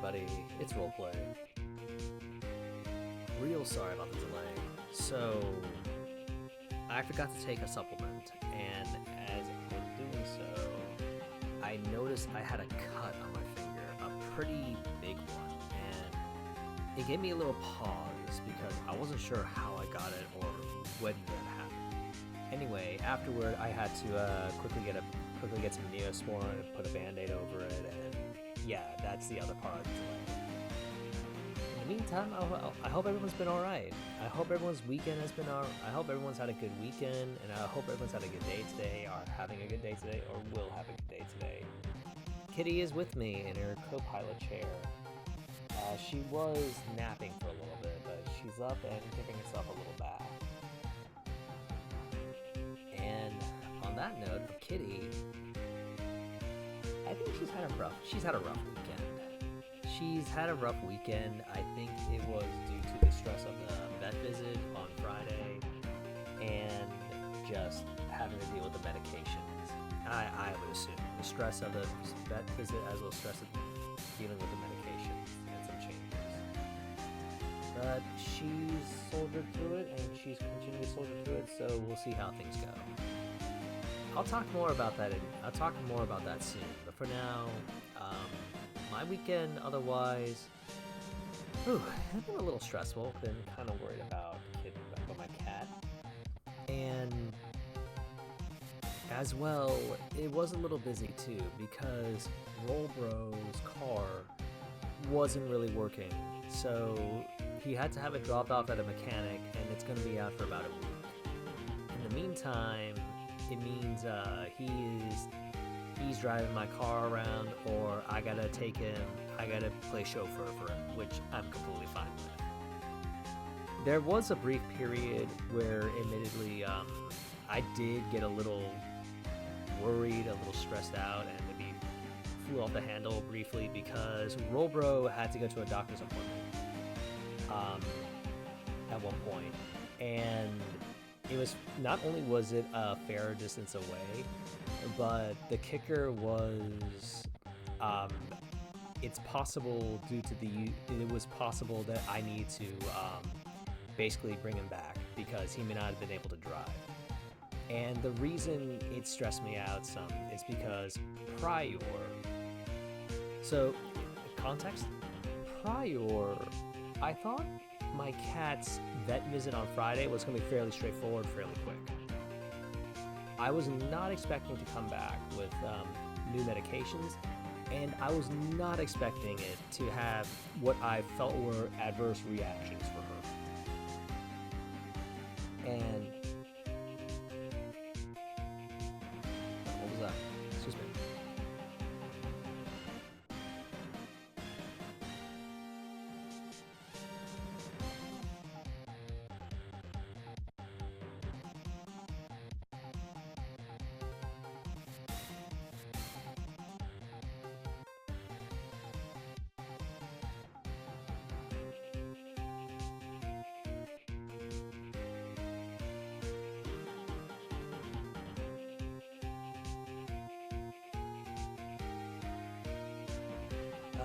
everybody, it's Roleplay. Real sorry about the delay. So, I forgot to take a supplement, and as I was doing so, I noticed I had a cut on my finger, a pretty big one, and it gave me a little pause because I wasn't sure how I got it or when that happened. Anyway, afterward, I had to quickly get some Neosporin and put a Band-Aid over it, and yeah, that's the other part of the delay. In the meantime, I hope everyone's been alright. I hope everyone's weekend has been alright. I hope everyone's had a good weekend, and I hope everyone's had a good day today, or having a good day today, or will have a good day today. Kitty is with me in her co-pilot chair. She was napping for a little bit, but she's up and giving herself a little bath. And on that note of Kitty, I think she's had a rough weekend. She's had a rough weekend. I think it was due to the stress of the vet visit on Friday and just having to deal with the medications. I would assume the stress of the vet visit as well as stress of dealing with the medications and some changes. But she's soldiered through it, and she's continuing to soldier through it, so we'll see how things go. I'll talk more about that soon. But for now, my weekend otherwise, it's been a little stressful. Been kind of worried about my cat, and as well, it was a little busy too because Rollbro's car wasn't really working, so he had to have it dropped off at a mechanic, and it's going to be out for about a week. In the meantime, it means he's driving my car around, or I gotta play chauffeur for him, which I'm completely fine with. There was a brief period where, admittedly, I did get a little worried, a little stressed out, and maybe flew off the handle briefly because Rollbro had to go to a doctor's appointment at one point, and it was not only was it a fair distance away, but the kicker was it's possible it was possible that I need to basically bring him back because he may not have been able to drive. And the reason it stressed me out some is because I thought my cat's vet visit on Friday was going to be fairly straightforward, fairly quick. I was not expecting to come back with new medications, and I was not expecting it to have what I felt were adverse reactions for her. And what was that? Excuse me.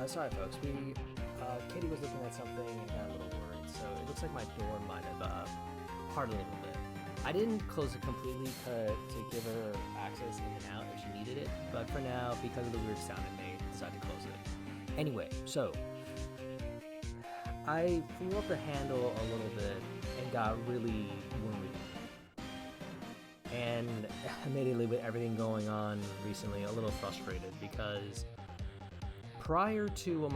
Sorry, folks. Katie was looking at something and got a little worried, so it looks like my door might have parted a little bit. I didn't close it completely to give her access in and out if she needed it, but for now, because of the weird sound it made, I decided to close it. Anyway, so I flew up the handle a little bit and got really worried. And immediately, with everything going on recently, a little frustrated because prior to what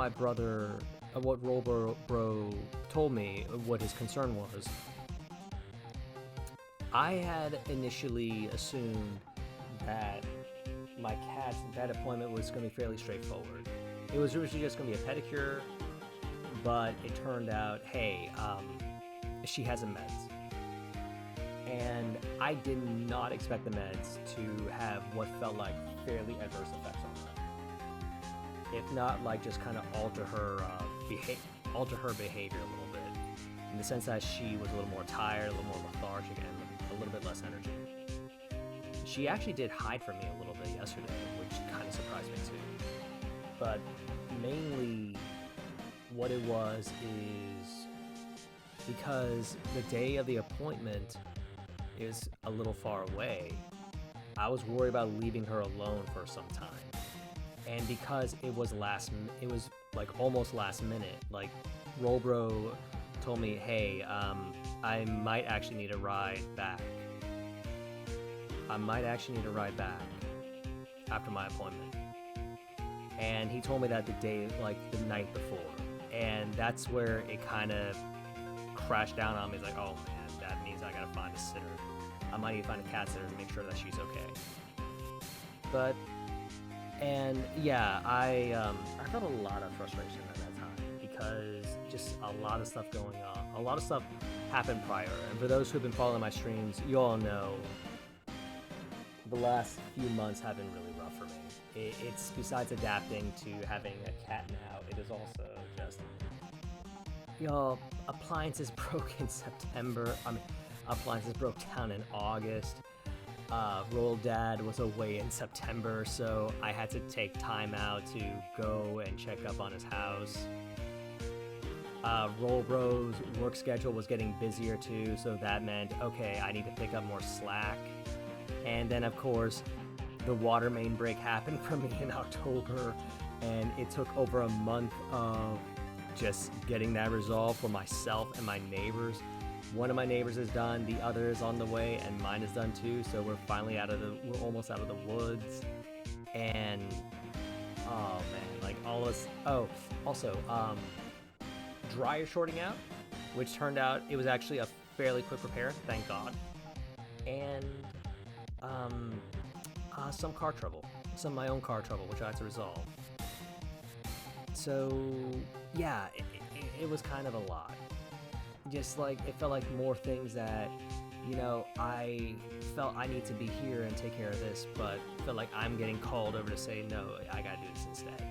what Rollbro told me what his concern was, I had initially assumed that my cat's vet appointment was going to be fairly straightforward. It was originally just going to be a pedicure, but it turned out, hey, she has a meds. And I did not expect the meds to have what felt like fairly adverse effects on her. If not, like, just kind of alter her behavior a little bit, in the sense that she was a little more tired, a little more lethargic, and a little bit less energy. She actually did hide from me a little bit yesterday, which kind of surprised me too. But mainly what it was is because the day of the appointment is a little far away. I was worried about leaving her alone for some time. And because it was like almost last minute, like Rollbro told me, hey, I might actually need a ride back. After my appointment. And he told me that the day, like the night before. And that's where it kind of crashed down on me. It's like, oh man, that means I gotta find a sitter. I might need to find a cat sitter to make sure that she's okay. And yeah, I felt a lot of frustration at that time because just a lot of stuff going on. A lot of stuff happened prior. And for those who've been following my streams, you all know the last few months have been really rough for me. It's besides adapting to having a cat now, it is also just, y'all, appliances broke in September. Appliances broke down in August. Roll Dad was away in September, so I had to take time out to go and check up on his house. Roll Bro's work schedule was getting busier too, so that meant, okay, I need to pick up more slack. And then, of course, the water main break happened for me in October, and it took over a month of just getting that resolved for myself and my neighbors. One of my neighbors is done, the other is on the way, and mine is done too, so we're almost out of the woods. And, oh man, like all of us, also, dryer shorting out, which turned out it was actually a fairly quick repair, thank God. And, some of my own car trouble, which I had to resolve. So, yeah, it was kind of a lot. Just like, it felt like more things that, you know, I felt I need to be here and take care of this, but felt like I'm getting called over to say, no, I gotta do this instead.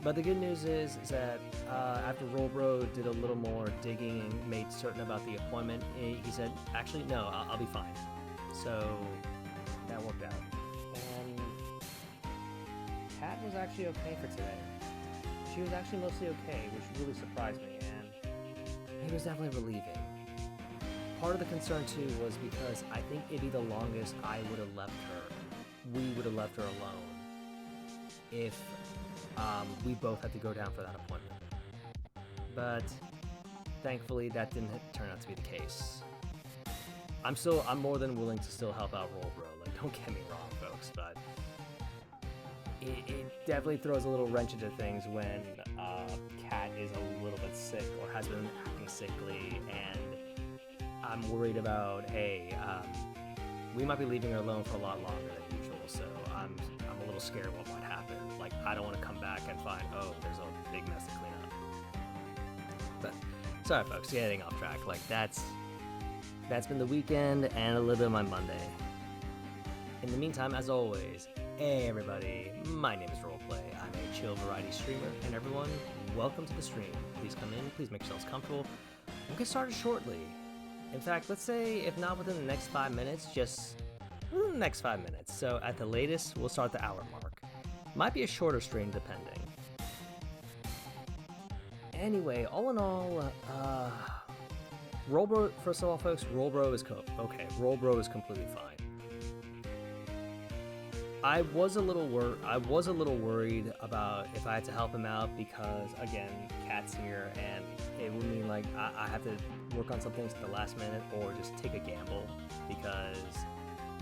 But the good news is that after Rollbro did a little more digging and made certain about the appointment, he said, actually, no, I'll be fine. So that worked out. And Kat was actually okay for today. She was actually mostly okay, which really surprised me, and it was definitely relieving. Part of the concern too was because I think it'd be the longest I would have left her. We would have left her alone if we both had to go down for that appointment. But thankfully that didn't turn out to be the case. I'm more than willing to still help out Rollbro. Like, don't get me wrong, folks, but it definitely throws a little wrench into things when Kat is a little bit sick or has been acting sickly, and I'm worried about, hey, we might be leaving her alone for a lot longer than usual, so I'm a little scared what might happen. Like, I don't want to come back and find, oh, there's a big mess to clean up. But sorry, folks, getting off track. Like, that's been the weekend and a little bit of my Monday. In the meantime, as always, hey everybody, my name is Roleplay. I'm a chill variety streamer, and everyone, welcome to the stream. Please come in, please make yourselves comfortable. We'll get started shortly. In fact, let's say, if not within the next 5 minutes, just within the next 5 minutes. So at the latest, we'll start the hour mark. Might be a shorter stream, depending. Anyway, all in all, Rollbro, first of all, folks, Rollbro is okay. Rollbro is completely fine. I was a little worried about if I had to help him out because, again, Kat's here, and it would mean like I have to work on some things at the last minute or just take a gamble because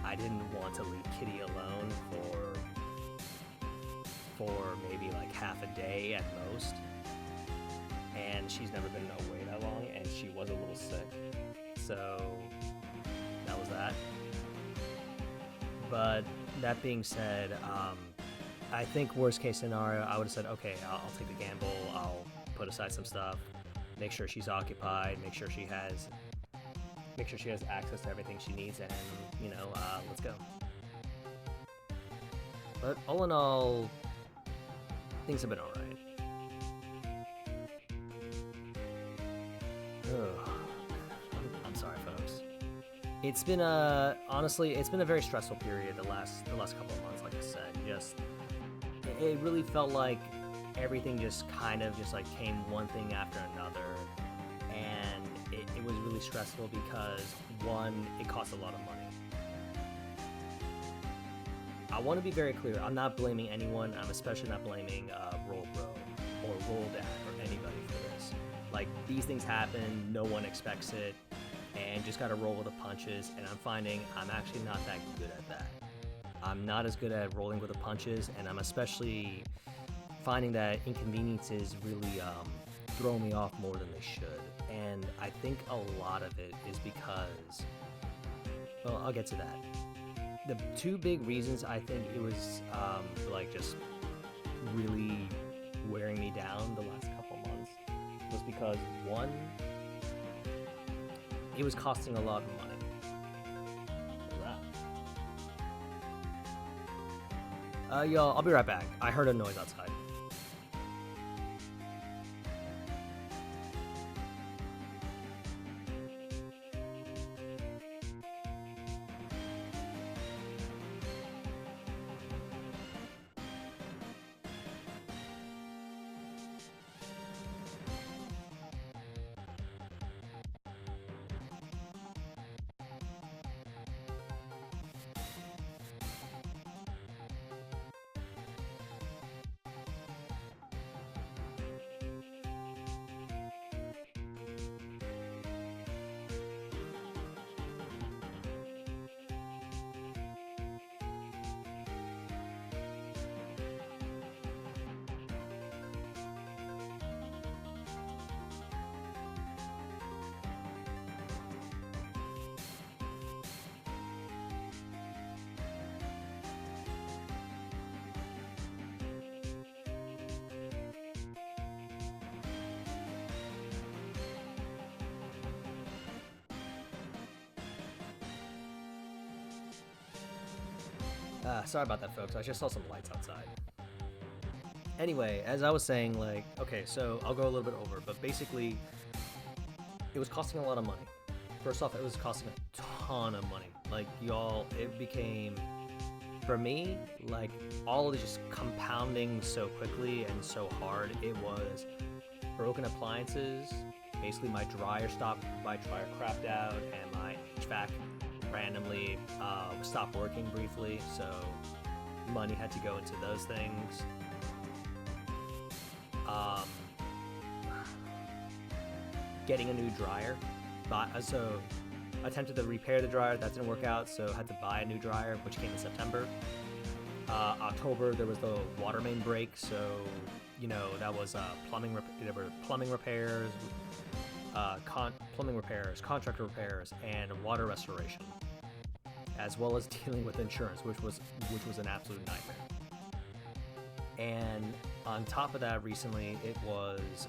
I didn't want to leave Kitty alone for maybe like half a day at most. And she's never been away that long, and she was a little sick. So that was that. But that being said, I think worst case scenario, I would have said, okay, I'll take the gamble. I'll put aside some stuff, make sure she's occupied, make sure she has access to everything she needs, and let's go. But all in all, things have been all right. I'm sorry, folks. It's been honestly, it's been a very stressful period the last couple of months. Like I said, it really felt like everything just kind of just like came one thing after another, and it was really stressful because one, it cost a lot of money. I want to be very clear, I'm not blaming anyone. I'm especially not blaming Roll Bro or Roll Dad or anybody for this. Like, these things happen, no one expects it, and just gotta roll with the punches, and I'm finding I'm actually not that good at that. I'm not as good at rolling with the punches, and I'm especially finding that inconveniences really throw me off more than they should. And I think a lot of it is because, well, I'll get to that. The two big reasons I think it was like just really wearing me down the last couple months was because, one, it was costing a lot of money. Y'all, I'll be right back. I heard a noise outside. Sorry about that, folks. I just saw some lights outside. Anyway, as I was saying, like, okay, so I'll go a little bit over, but basically, it was costing a lot of money. First off, it was costing a ton of money. Like, y'all, it became, for me, like, all of it just compounding so quickly and so hard. It was broken appliances. Basically, my dryer crapped out, and my HVAC randomly stopped working briefly, so money had to go into those things. Getting a new dryer, so attempted to repair the dryer, that didn't work out, so had to buy a new dryer, which came in September. October, there was the water main break, so that was there were plumbing repairs, contractor repairs, and water restoration, as well as dealing with insurance, which was an absolute nightmare. And on top of that, recently it was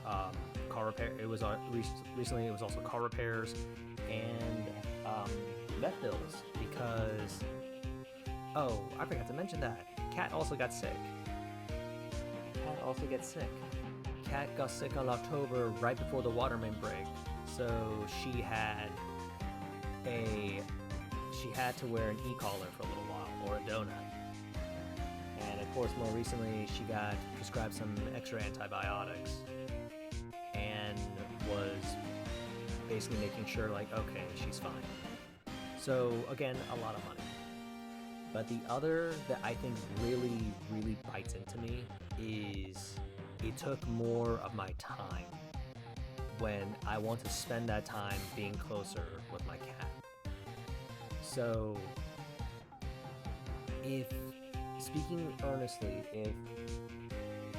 car repair. It was recently it was also car repairs and vet bills, because I forgot to mention that Kat also got sick. Kat got sick on October, right before the water main break. So she had to wear an e-collar for a little while, or a donut. And of course, more recently, she got prescribed some extra antibiotics, and was basically making sure, like, okay, she's fine. So again, a lot of money. But the other that I think really, really bites into me is it took more of my time when I want to spend that time being closer with my cat. So, speaking earnestly, if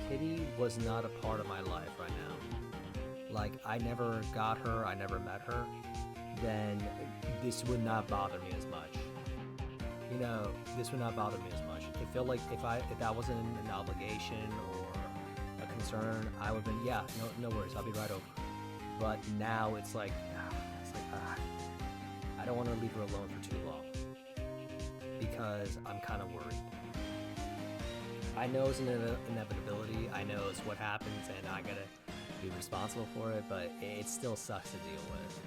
Kitty was not a part of my life right now, like I never got her, I never met her, then this would not bother me as much. This would not bother me as much. It felt like if that wasn't an obligation or a concern, I would have been, no worries, I'll be right over. But now it's like I don't want to leave her alone for too long, because I'm kind of worried. I know it's an inevitability. I know it's what happens, and I gotta be responsible for it, but it still sucks to deal with.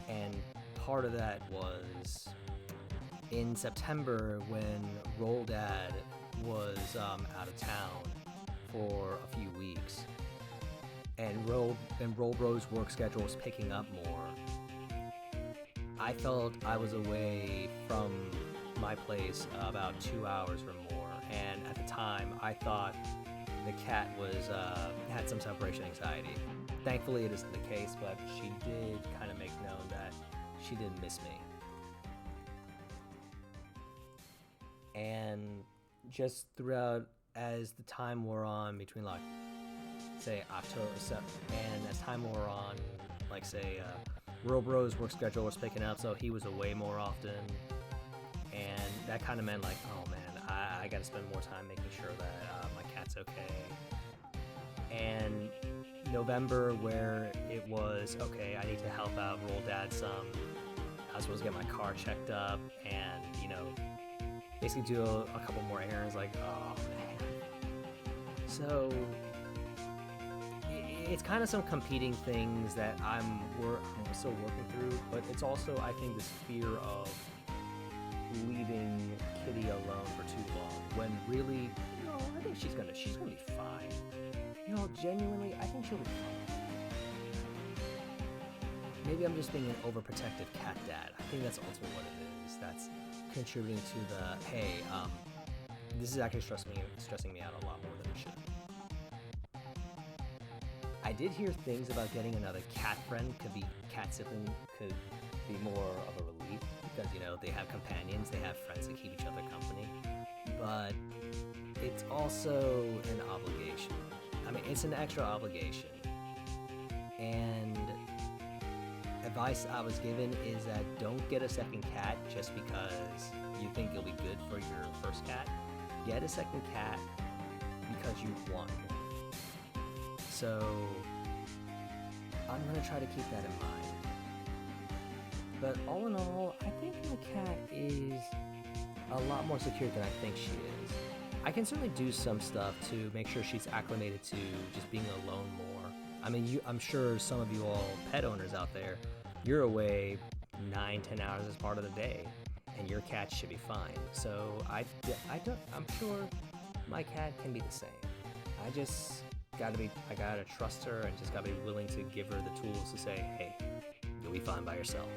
And part of that was in September, when Roll Dad was out of town for a few weeks, and Rollbro's work schedule was picking up more, I felt I was away from my place about 2 hours or more, and at the time I thought the cat was had some separation anxiety. Thankfully it isn't the case, but she did kind of make known that she didn't miss me. And just throughout, as the time wore on, between like say October and as time wore on, like say Rollbro's work schedule was picking up, so he was away more often, and that kind of meant like, oh man, I gotta spend more time making sure that my cat's okay. And November, where it was okay, I need to help out Roll Dad some, I was supposed to get my car checked up and, you know, basically do a couple more errands, like, oh man. So it's kind of some competing things that I'm still working through, but it's also, I think, this fear of leaving Kitty alone for too long, when really, you know, I think she's gonna be fine. You know, genuinely, I think she'll be fine. Maybe I'm just being an overprotective cat dad. I think that's ultimately what it is. That's contributing to the, hey, this is actually stressing me out a lot more than it should. I did hear things about getting another cat friend, cat sibling could be more of a relief, because, you know, they have companions, they have friends that keep each other company, but it's also an obligation. I mean, it's an extra obligation, and advice I was given is that don't get a second cat just because you think it'll be good for your first cat. Get a second cat because you want one. So I'm gonna try to keep that in mind. But all in all, I think my cat is a lot more secure than I think she is. I can certainly do some stuff to make sure she's acclimated to just being alone more. I mean, I'm sure some of you all pet owners out there, you're away 9-10 hours as part of the day, and your cat should be fine. So I'm sure my cat can be the same. I gotta trust her, and just gotta be willing to give her the tools to say, hey, you'll be fine by yourself.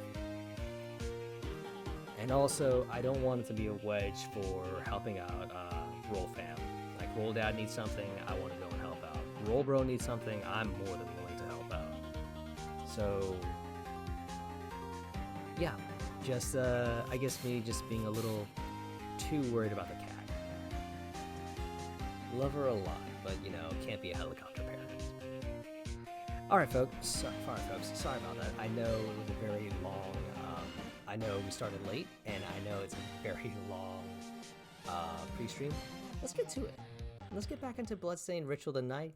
And also, I don't want it to be a wedge for helping out Roll fam. Like, Roll Dad needs something, I want to go and help out. Roll Bro needs something, I'm more than willing to help out. So, yeah, just, I guess me just being a little too worried about the cat. Love her a lot, but, you know, can't be a helicopter parent. Alright, folks, sorry about that. I know it was a very long, I know we started late, and I know it's a very long pre-stream. Let's get to it. Let's get back into Bloodstained Ritual of the Night.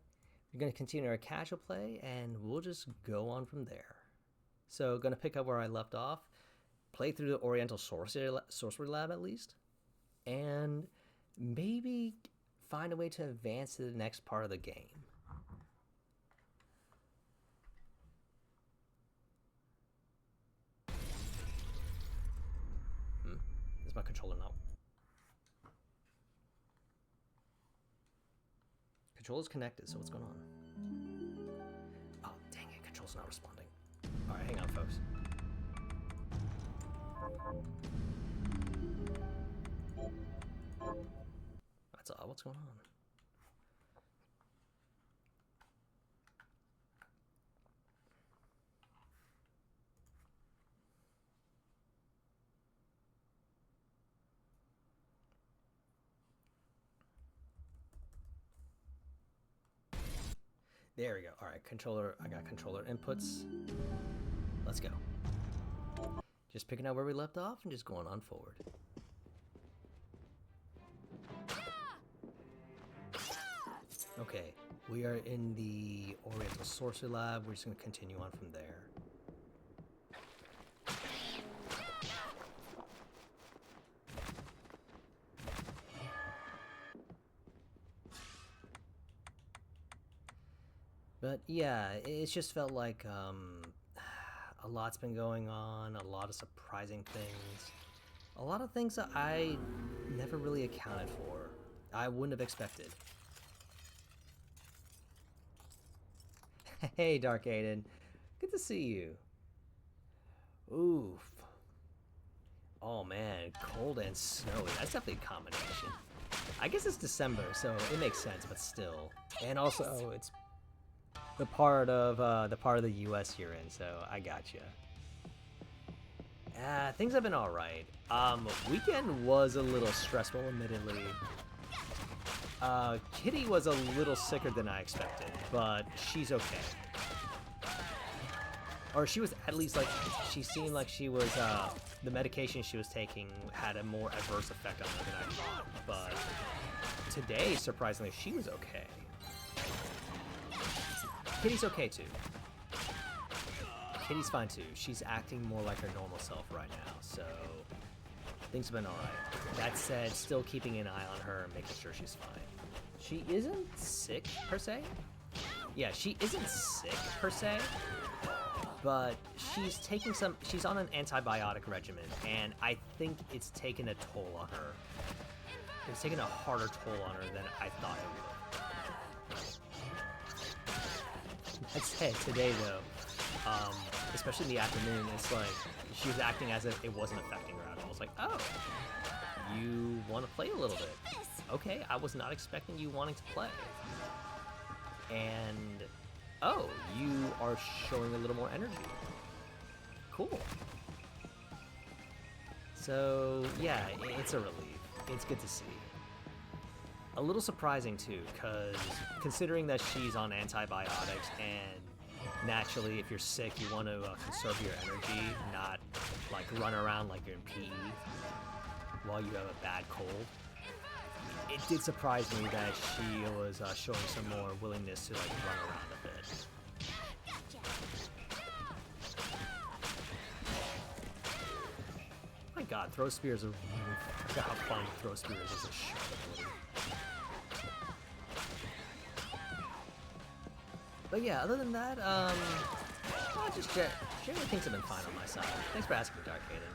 We're going to continue our casual play, and we'll just go on from there. So, going to pick up where I left off, play through the Oriental Sorcery Lab at least, and maybe find a way to advance to the next part of the game. Is my controller not? Controller's connected, so what's going on? Oh, dang it, controller's not responding. Alright, hang on, folks. That's odd, what's going on? There we go. All right, controller. I got controller inputs. Let's go. Just picking out where we left off and just going on forward. Okay, we are in the Oriental Sorcery Lab. We're just going to continue on from there. But yeah, it's just felt like a lot's been going on, a lot of surprising things, a lot of things that I never really accounted for, I wouldn't have expected. Hey, Dark Aiden. Good to see you. Oof. Oh man, cold and snowy. That's definitely a combination. I guess it's December, so it makes sense, but still. And also, it's the part of the U.S. you're in, so I gotcha. Things have been all right. Weekend was a little stressful, admittedly. Kitty was a little sicker than I expected, but she's okay. Or she was at least like, she seemed like she was, the medication she was taking had a more adverse effect on her than I thought. But today, surprisingly, she was okay. Kitty's okay too. Kitty's fine too. She's acting more like her normal self right now, so things have been alright. That said, still keeping an eye on her and making sure she's fine. She isn't sick, per se. Yeah, she isn't sick, per se. But she's on an antibiotic regimen, and I think it's taken a toll on her. It's taken a harder toll on her than I thought it would. That said, today though, especially in the afternoon, it's like she was acting as if it wasn't affecting her at all. It's like, oh, you want to play a little bit? Okay, I was not expecting you wanting to play. And oh, you are showing a little more energy. Cool. So yeah, it's a relief. It's good to see. A little surprising too, because considering that she's on antibiotics and naturally, if you're sick, you want to conserve your energy, not like run around like you're in PE while you have a bad cold. It did surprise me that she was showing some more willingness to like run around a bit. My God, throw spears are really. I forgot how fun throw spears is a shot ability. But yeah, other than that, just generally things have been fine on my side. Thanks for asking, Dark Aiden.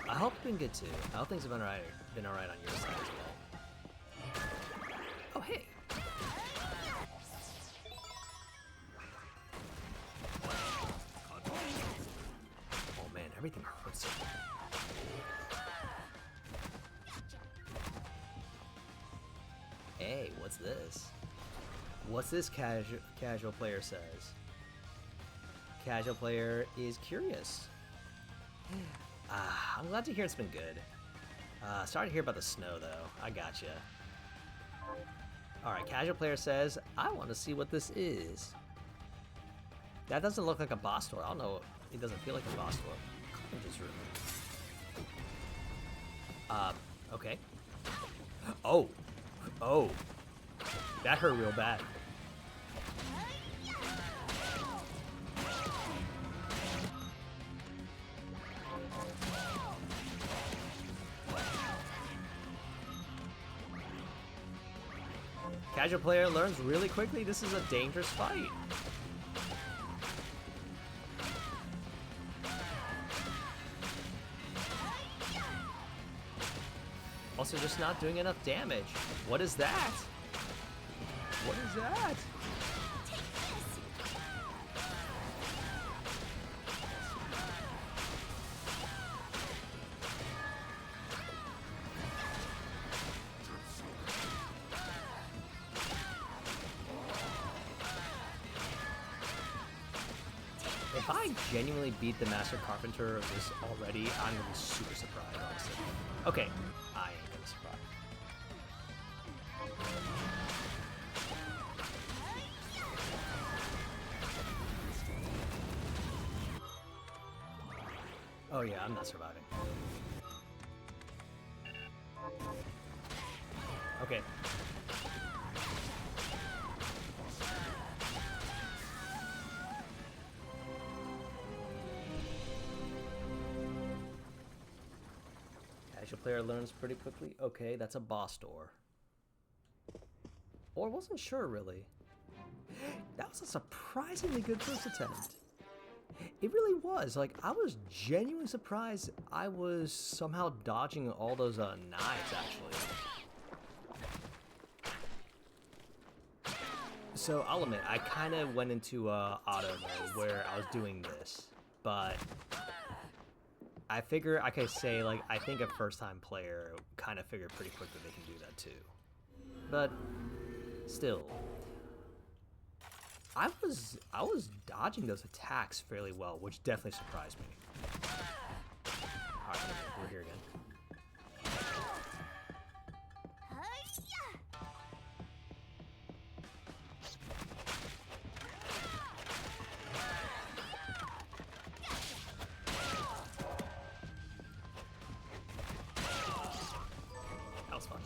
I hope it's been good too. I hope things have been alright on your side as well. Oh hey. Oh man, everything hurts. Hey, what's this? What's this casual player says? Casual player is curious. I'm glad to hear it's been good. Sorry to hear about the snow though. I gotcha. Alright, casual player says, I want to see what this is. That doesn't look like a boss door. I don't know. It doesn't feel like a boss door. Carpenter's room. Okay. Oh. Oh. That hurt real bad. Casual player learns really quickly this is a dangerous fight. Also just not doing enough damage. What is that? What is that? If I genuinely beat the Master Carpenter of this already, I'm gonna be super surprised, honestly. Okay, I am gonna surprise. Oh yeah, I'm not surviving. Okay. Casual player learns pretty quickly. Okay, that's a boss door. Or wasn't sure really. That was a surprisingly good first attempt. It really was. Like, I was genuinely surprised I was somehow dodging all those knives, actually. So I'll admit, I kind of went into auto mode where I was doing this, but I figure I could say, like, I think a first-time player kind of figured pretty quick that they can do that too. But still, I was dodging those attacks fairly well, which definitely surprised me. All right, we're here again. That was fun.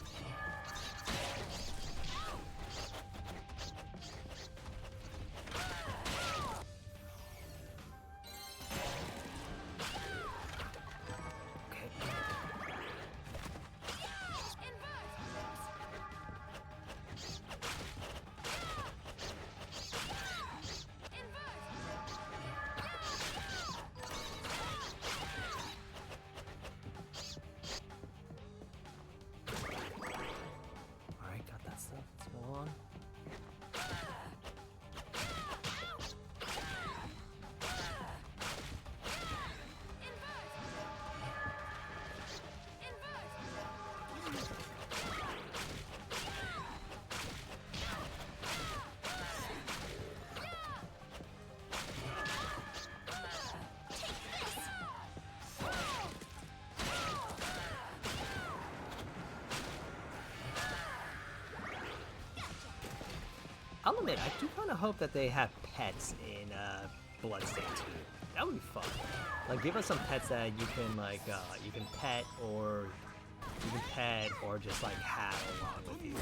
Alright, got that stuff. Let's move on. I'll admit, I do kind of hope that they have pets in Bloodstained 2. That would be fun. Like, give us some pets that you can like, you can pet or just like have along with you.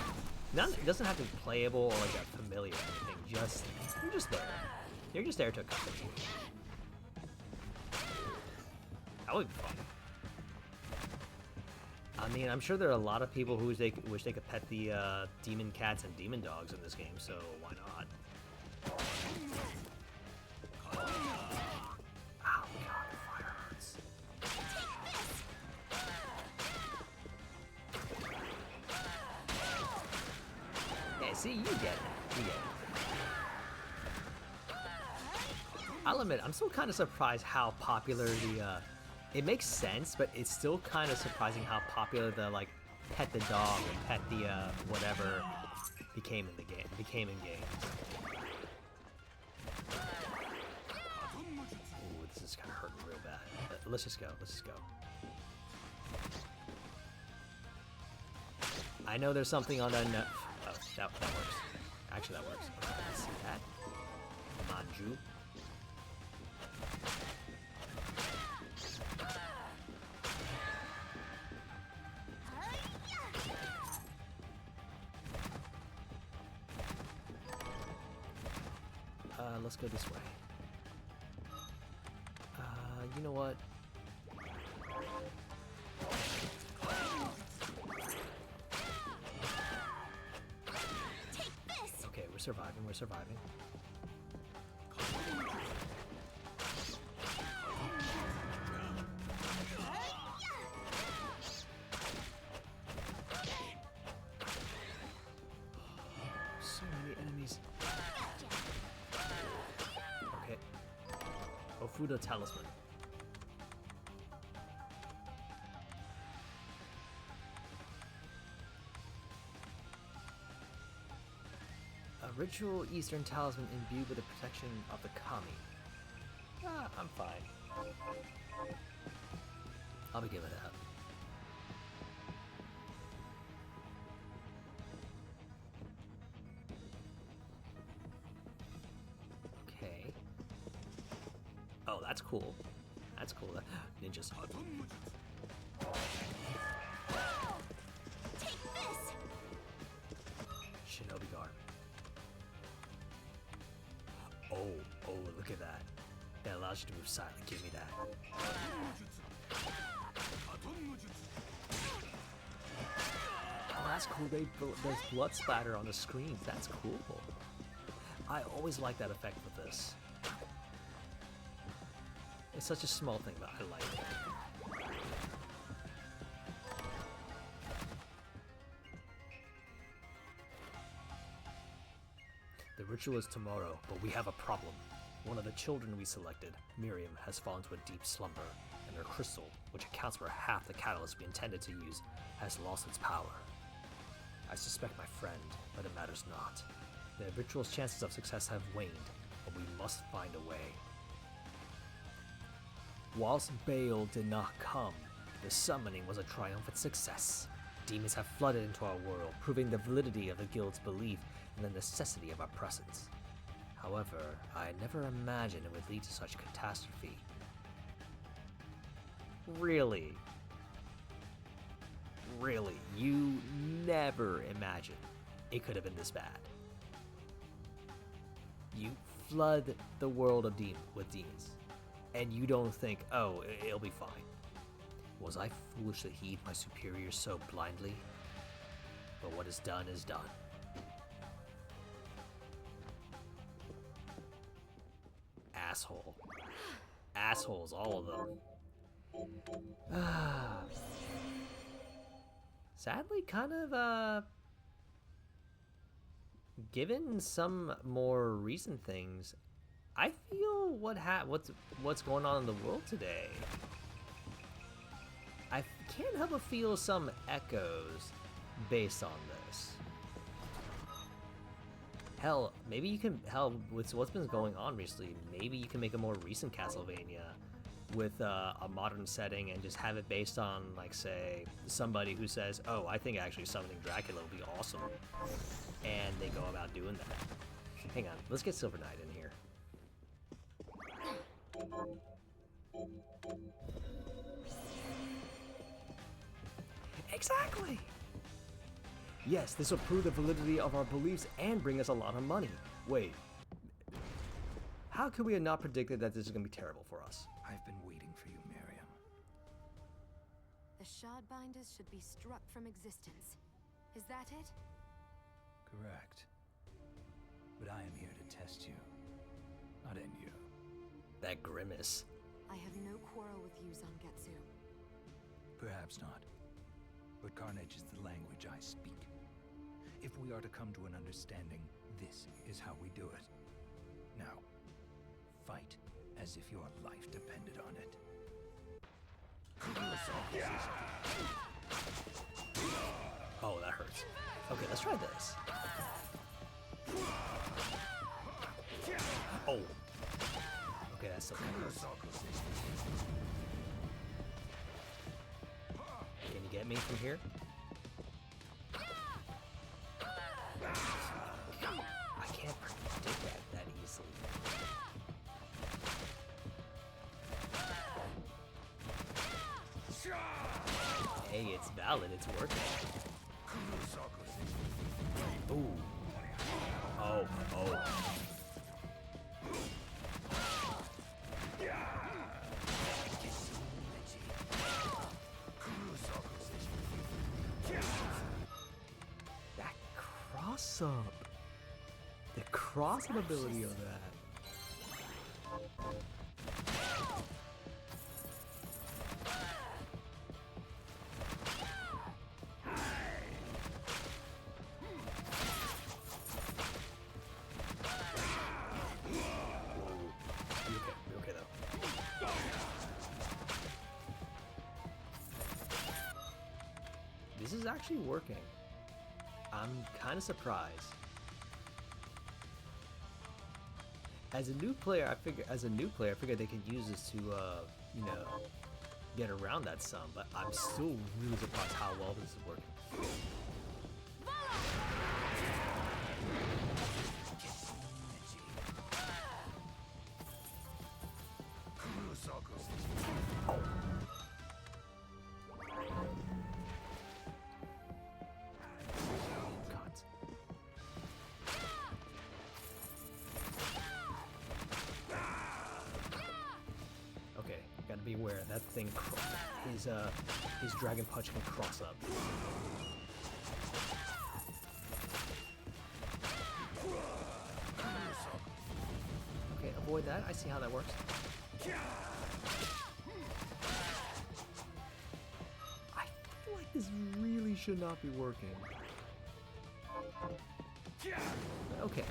It doesn't have to be playable or like a familiar or anything. You're just there. You're just there to accompany you. That would be fun. I mean, I'm sure there are a lot of people who wish they could pet the demon cats and demon dogs in this game, so why not? Oh god, the fire hurts. Yeah, see, you get it. You get it. I'll admit, I'm still kind of surprised how popular the it makes sense, but it's still kind of surprising how popular the like pet the dog and pet the whatever became in games. Ooh, this is kind of hurting real bad. Let's just go. I know there's something on that. Oh, that works. Actually, that works. Okay, let's see that. Manju. Let's go this way. You know what? Take this. Okay, we're surviving. So many enemies. Okay. Ofuda Talisman. A ritual Eastern talisman imbued with the protection of the kami. I'm fine. I'll be good with that. Okay. Oh, that's cool. That's cool. Ninjas. Take this. Shinobi garb. Oh, look at that. That allows you to move silent. Give me that. Oh, that's cool. There's blood splatter on the screens. That's cool. I always like that effect with this. It's such a small thing, but I like it. The ritual is tomorrow, but we have a problem. One of the children we selected, Miriam, has fallen to a deep slumber, and her crystal, which accounts for half the catalyst we intended to use, has lost its power. I suspect my friend, but it matters not. The ritual's chances of success have waned, but we must find a way. Whilst Baal did not come, the summoning was a triumphant success. Demons have flooded into our world, proving the validity of the guild's belief in the necessity of our presence. However, I never imagined it would lead to such catastrophe. Really? Really? You never imagined it could have been this bad? You flood the world of with demons, and you don't think, oh, it'll be fine. Was I foolish to heed my superiors so blindly? But what is done is done. Asshole. Assholes, all of them. Sadly, kind of, given some more recent things, I feel what's going on in the world today. I can't help but feel some echoes based on this. Hell, maybe you can, with what's been going on recently, maybe you can make a more recent Castlevania with a modern setting and just have it based on, like, say, somebody who says, oh, I think actually summoning Dracula would be awesome. And they go about doing that. Hang on, let's get Silver Knight in here. Exactly! Yes, this will prove the validity of our beliefs and bring us a lot of money. Wait. How could we have not predicted that this is going to be terrible for us? I've been waiting for you, Miriam. The Shardbinders should be struck from existence. Is that it? Correct. But I am here to test you, not end you. That grimace. I have no quarrel with you, Zangetsu. Perhaps not. But carnage is the language I speak. If we are to come to an understanding, this is how we do it. Now, fight as if your life depended on it. Oh, that hurts. Okay, let's try this. Oh. Okay, that still kind of hurts. Can you get me from here? I can't predict that easily. Hey, it's valid, it's working. Ooh. Oh, oh. That cross up. The cross up ability of that. Okay though. This is actually working. I'm kind of surprised. As a new player, I figured they could use this to, you know, get around that some. But I'm still really surprised how well this is working. Gotta be aware that thing, his dragon punch can cross up. Okay, avoid that. I see how that works. I feel like this really should not be working. Okay.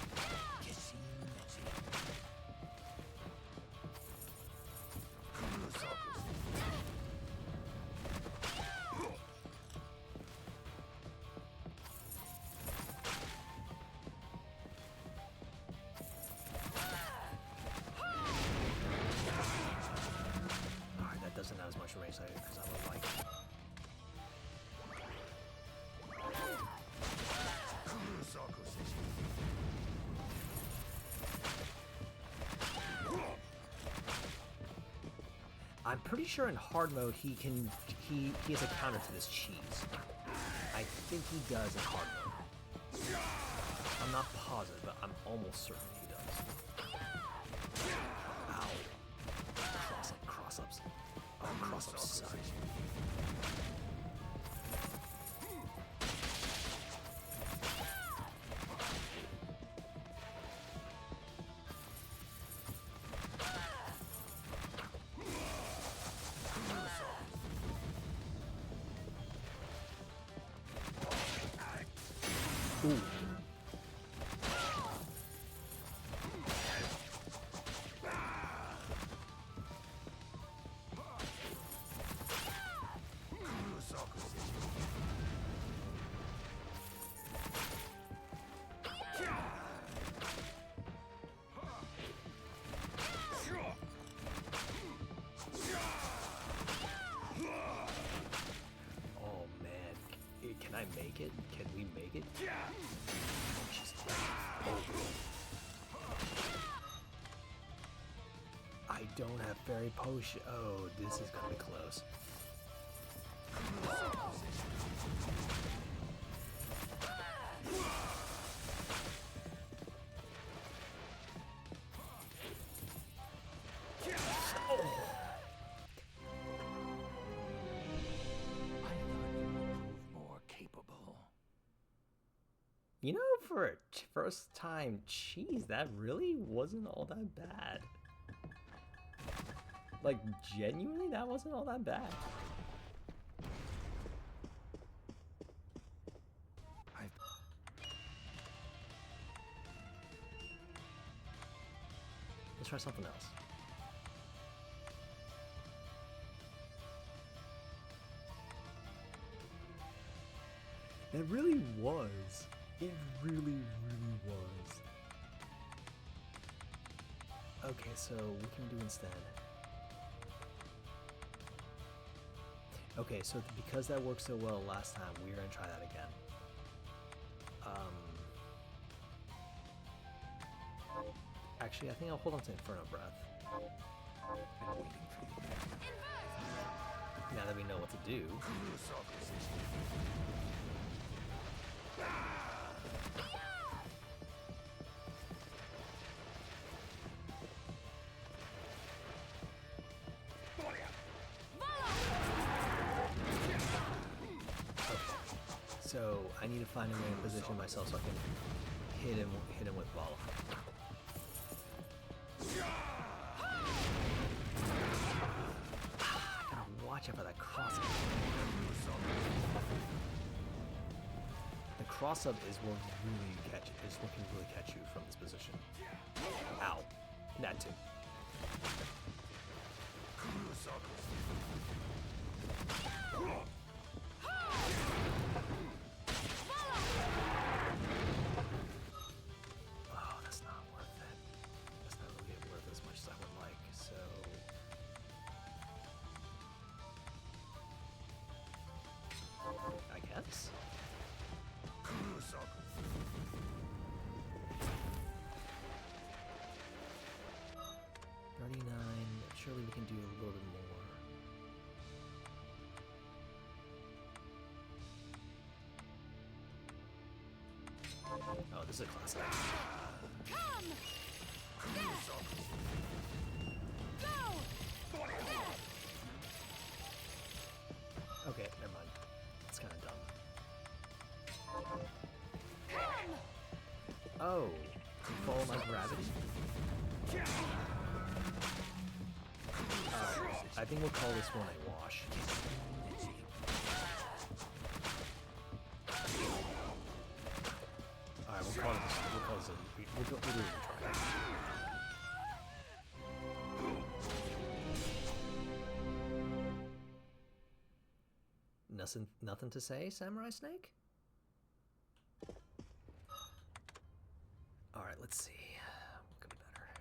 I'm pretty sure in hard mode he has a counter to this cheese. I think he does in hard mode. I'm not positive, but I'm almost certain he does. Ow. Cross-ups. Oh, cross-ups suck. Ooh. Oh man, can I make it? Can we make it? Oh, she's dead. Oh. I don't have fairy potion. Oh, this is gonna be close. You know, for a first time cheese, that really wasn't all that bad. Like, genuinely, that wasn't all that bad. Let's try something else. It really was. It really, really was. Okay, so what can we do instead? Okay, so because that worked so well last time, we're gonna try that again. Actually, I think I'll hold on to Inferno Breath. Now that we know what to do. So I need to find a way to position myself so I can hit him with Vala. I gotta watch out for that cross-up. The cross-up is what really what can really catch you from this position. Ow. That too. I guess. 39. Surely we can do a little bit more. Oh, this is a classic. Come! Go! Okay, never mind. It's kind of dumb. Oh, follow my gravity? I think we'll call this one a wash. Alright, we'll call this a... We'll do it and try. Nothing to say, Samurai Snake? Alright, let's see. What could be better?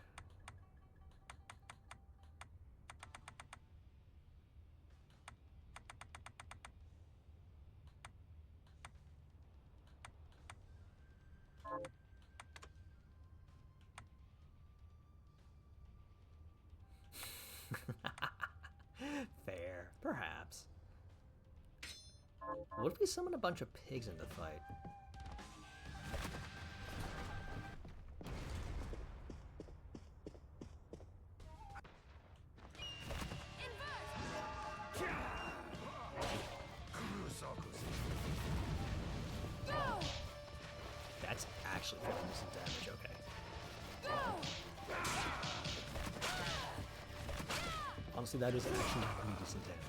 What if we summon a bunch of pigs into the fight? That's actually pretty decent damage, okay. Honestly, that is actually pretty decent damage.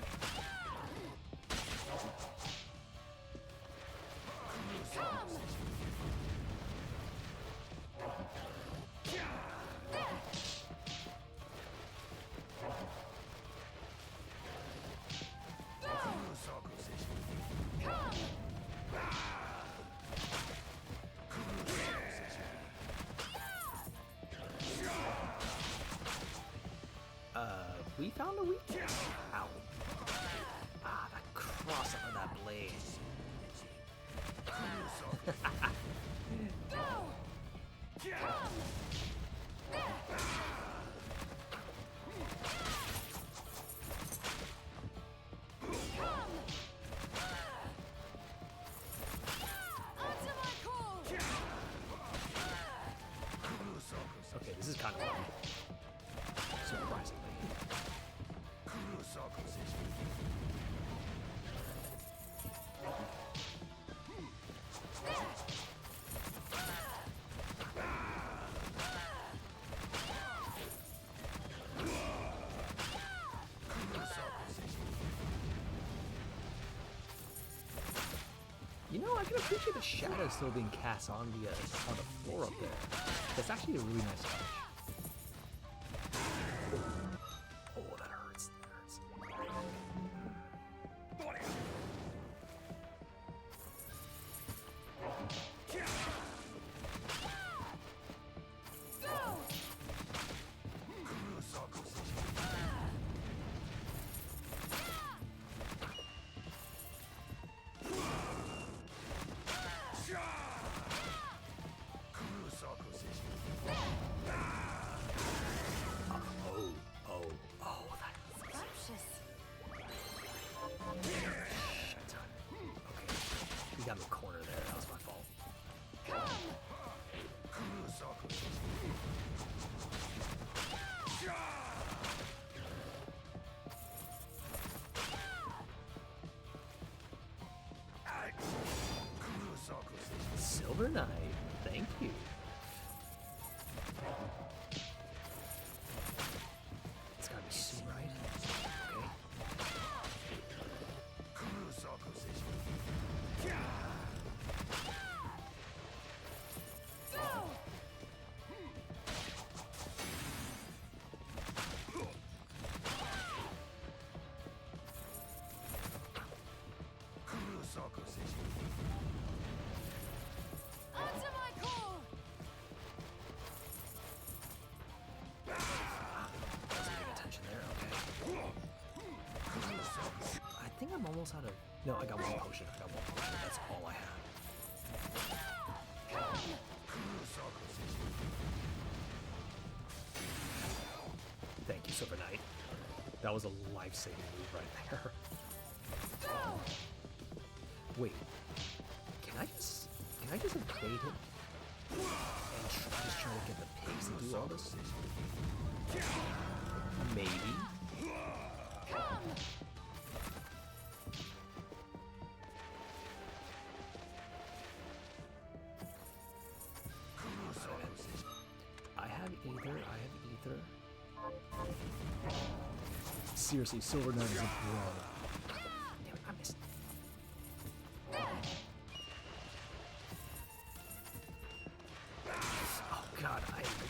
We found a weakness. Ow. Ah, that cross up of that blade. Okay, this is kind of fun. Surprisingly. You know, I can appreciate the shadow still being cast on the floor up there. That's actually a really nice touch. Oh, that hurts. That hurts. Got me cornered there. That was my fault. Silver Knight, thank you. It's gotta be soon, right? Okay. I think I'm almost out of... No, I got one potion. That's all I have. Thank you, Silver Knight. That was a life-saving move right there. Wait. Can I just evade him? And just try to get the pigs to do all this? Maybe. I have ether. Seriously, Silver Knight is a bro. Damn it, I missed. Oh god,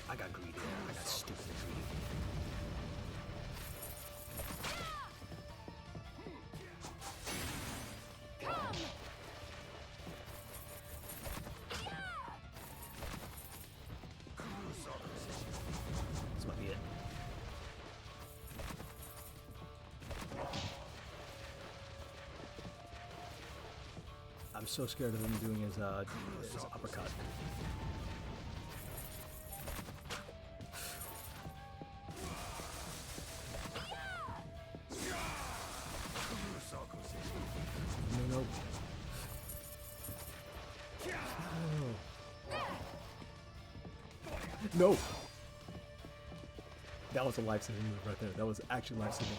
I got greedy there. I got stupidly greedy. This might be it. I'm so scared of him doing his uppercut. No. No! That was a life-saving move right there. That was actually life-saving.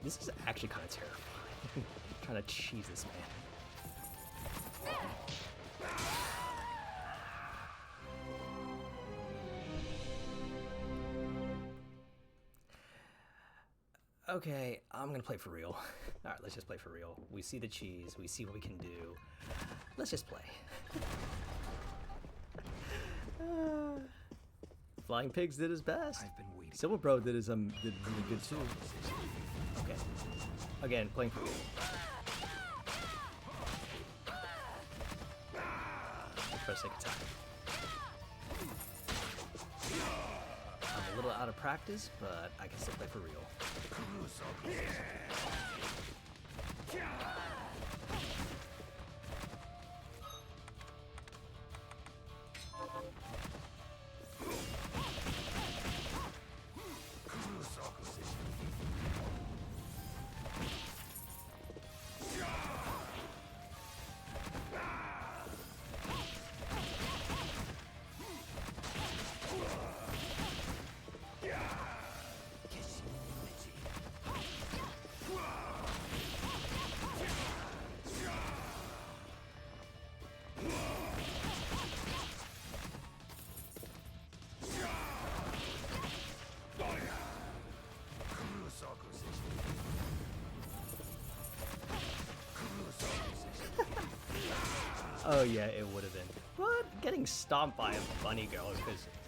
This is actually kind of terrifying. Trying to cheese this man. Okay, I'm gonna play for real. Alright, let's just play for real. We see the cheese, we see what we can do. Let's just play. Flying Pigs did his best. I've been waiting. Silver Bro did really good too. Okay. Again, playing for real. For a second time. I'm a little out of practice, but I can still play for real. Oh yeah, it would have been. But getting stomped by a bunny girl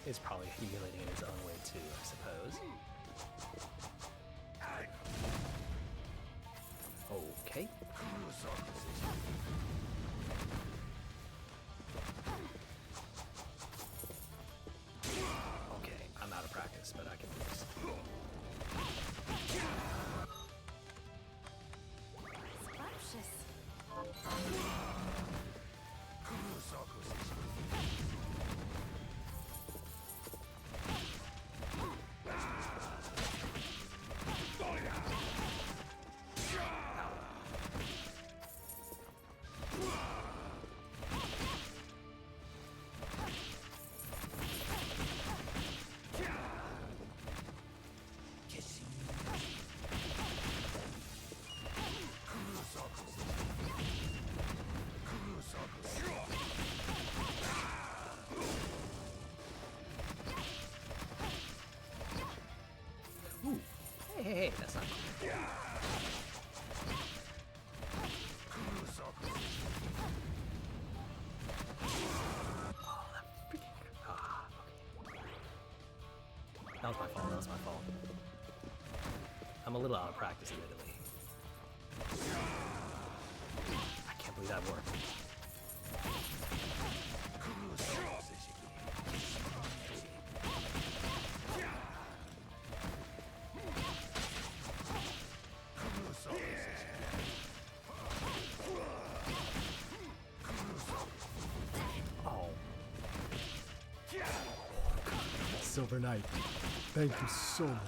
is probably humiliating in its own way too, I suppose. Okay. Okay, I'm out of practice, but I can do this. Scrumptious. Ooh. Hey, that's not cool. Oh, that freaking... okay. That was my fault, that was my fault. I'm a little out of practice, admittedly. I can't believe that worked. Oh. Silver Knight, thank you so much.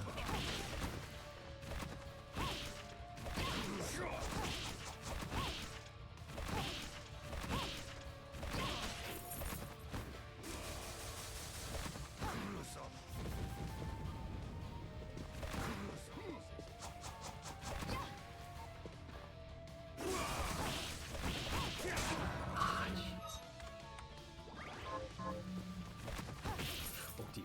Oh dear.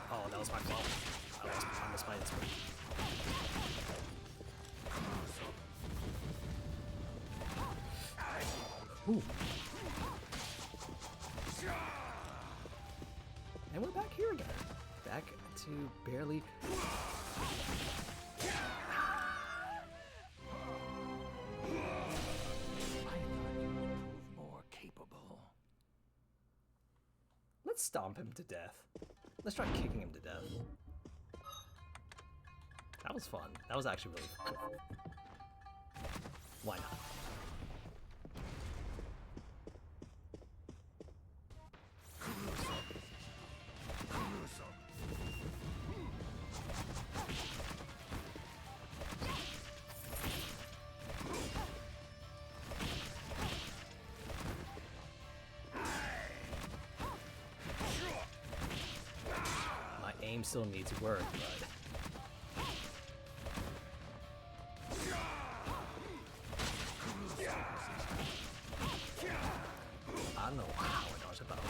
Oh, that was my fault. I missed my instinct. Ooh. And we're back here again. Back to barely... More capable. Let's stomp him to death. Let's try kicking him to death. That was fun. That was actually really cool. Why not? aim still needs work, but I don't know how I dodged about it.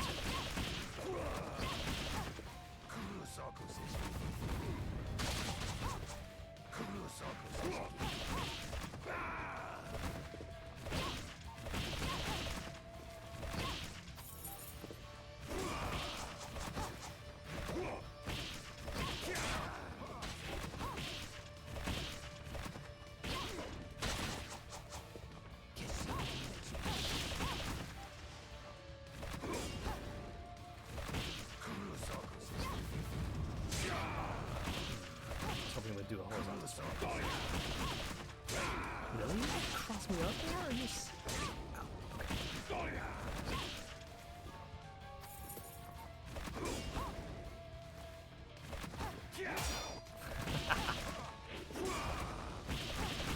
Hoping we'd do a horizontal spell. Really? Cross me up there? Or just... Oh, okay.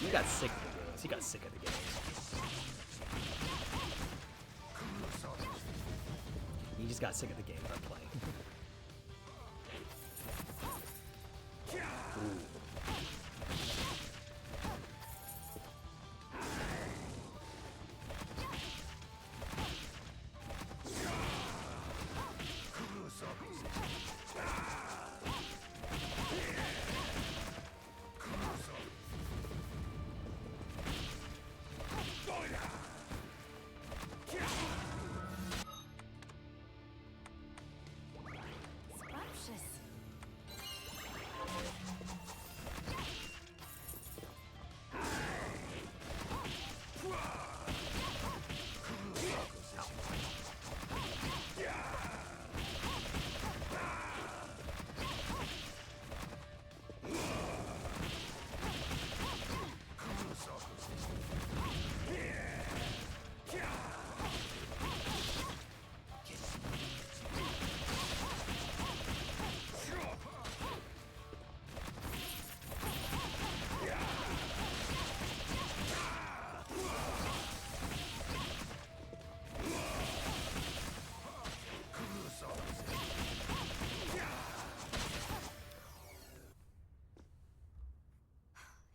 You got sick of the games. You got sick of the games. You just got sick of the games I'm playing. Scrumptious.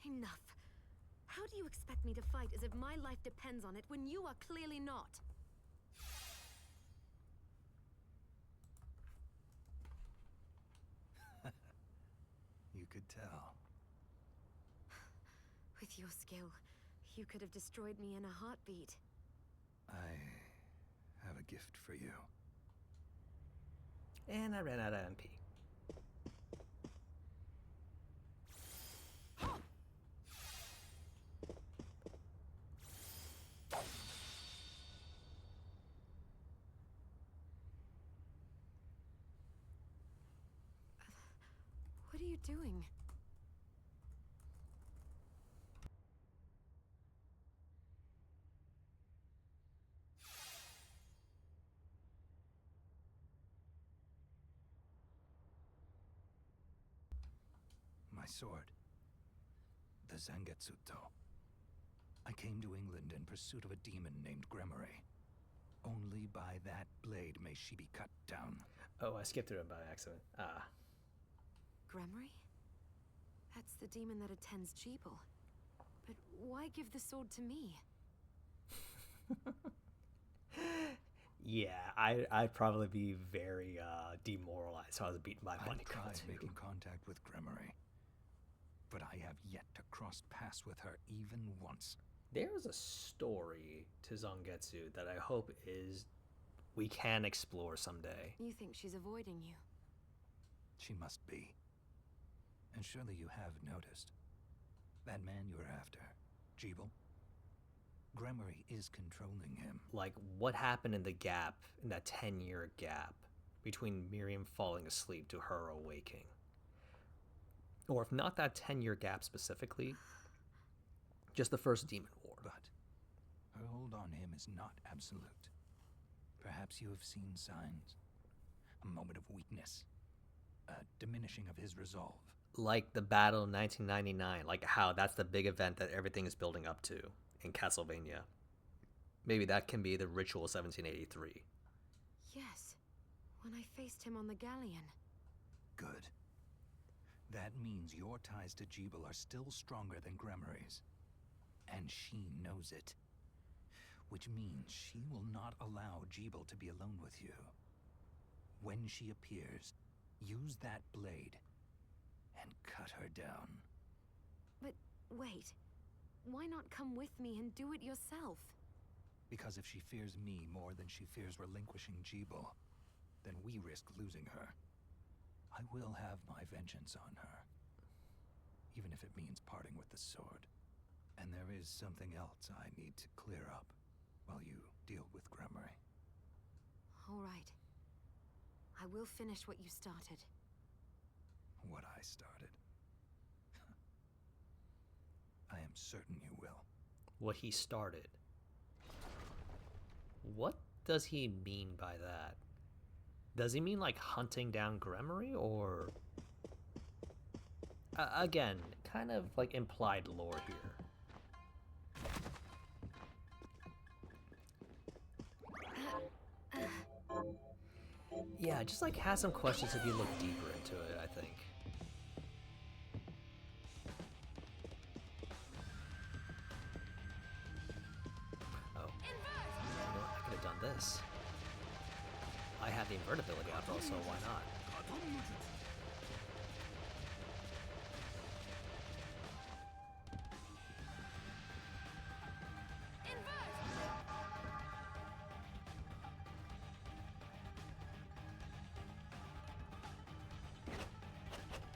Enough. How do you expect me to fight as if my life depends on it when you are clearly not? You could tell. With your skill, you could have destroyed me in a heartbeat. I have a gift for you. And I ran out of MP. What are you doing? My sword. The Zangetsuto. I came to England in pursuit of a demon named Gremory. Only by that blade may she be cut down. Oh, I skipped through it by accident. Ah. Gremory? That's the demon that attends Jeeble. But why give the sword to me? Yeah, I'd probably be very demoralized if I was beaten by I Bunny Girl tried too. making contact with Gremory, but I have yet to cross paths with her even once. There is a story to Zangetsu that I hope we can explore someday. You think she's avoiding you? She must be. And surely you have noticed. That man you're after, Jeeble? Gremory is controlling him. Like, what happened in the gap, in that 10-year gap, between Miriam falling asleep to her awaking? Or if not that 10-year gap specifically, just the first Demon War. But her hold on him is not absolute. Perhaps you have seen signs. A moment of weakness. A diminishing of his resolve. Like the battle in 1999, like how that's the big event that everything is building up to in Castlevania. Maybe that can be the ritual 1783. Yes. When I faced him on the galleon. Good. That means your ties to Jeeble are still stronger than Gremory's. And she knows it. Which means she will not allow Jeeble to be alone with you. When she appears, use that blade and cut her down. But wait. Why not come with me and do it yourself? Because if she fears me more than she fears relinquishing Jeeble, then we risk losing her. I will have my vengeance on her. Even if it means parting with the sword. And there is something else I need to clear up while you deal with Gremory. All right. I will finish what you started. What I started. I am certain you will. What he started. What does he mean by that? Does he mean like hunting down Gremory, or again, kind of like implied lore here? Yeah, just like has some questions if you look deeper into it, I think. Oh. You know what? I could have done this. I have the invert ability after all, so why not?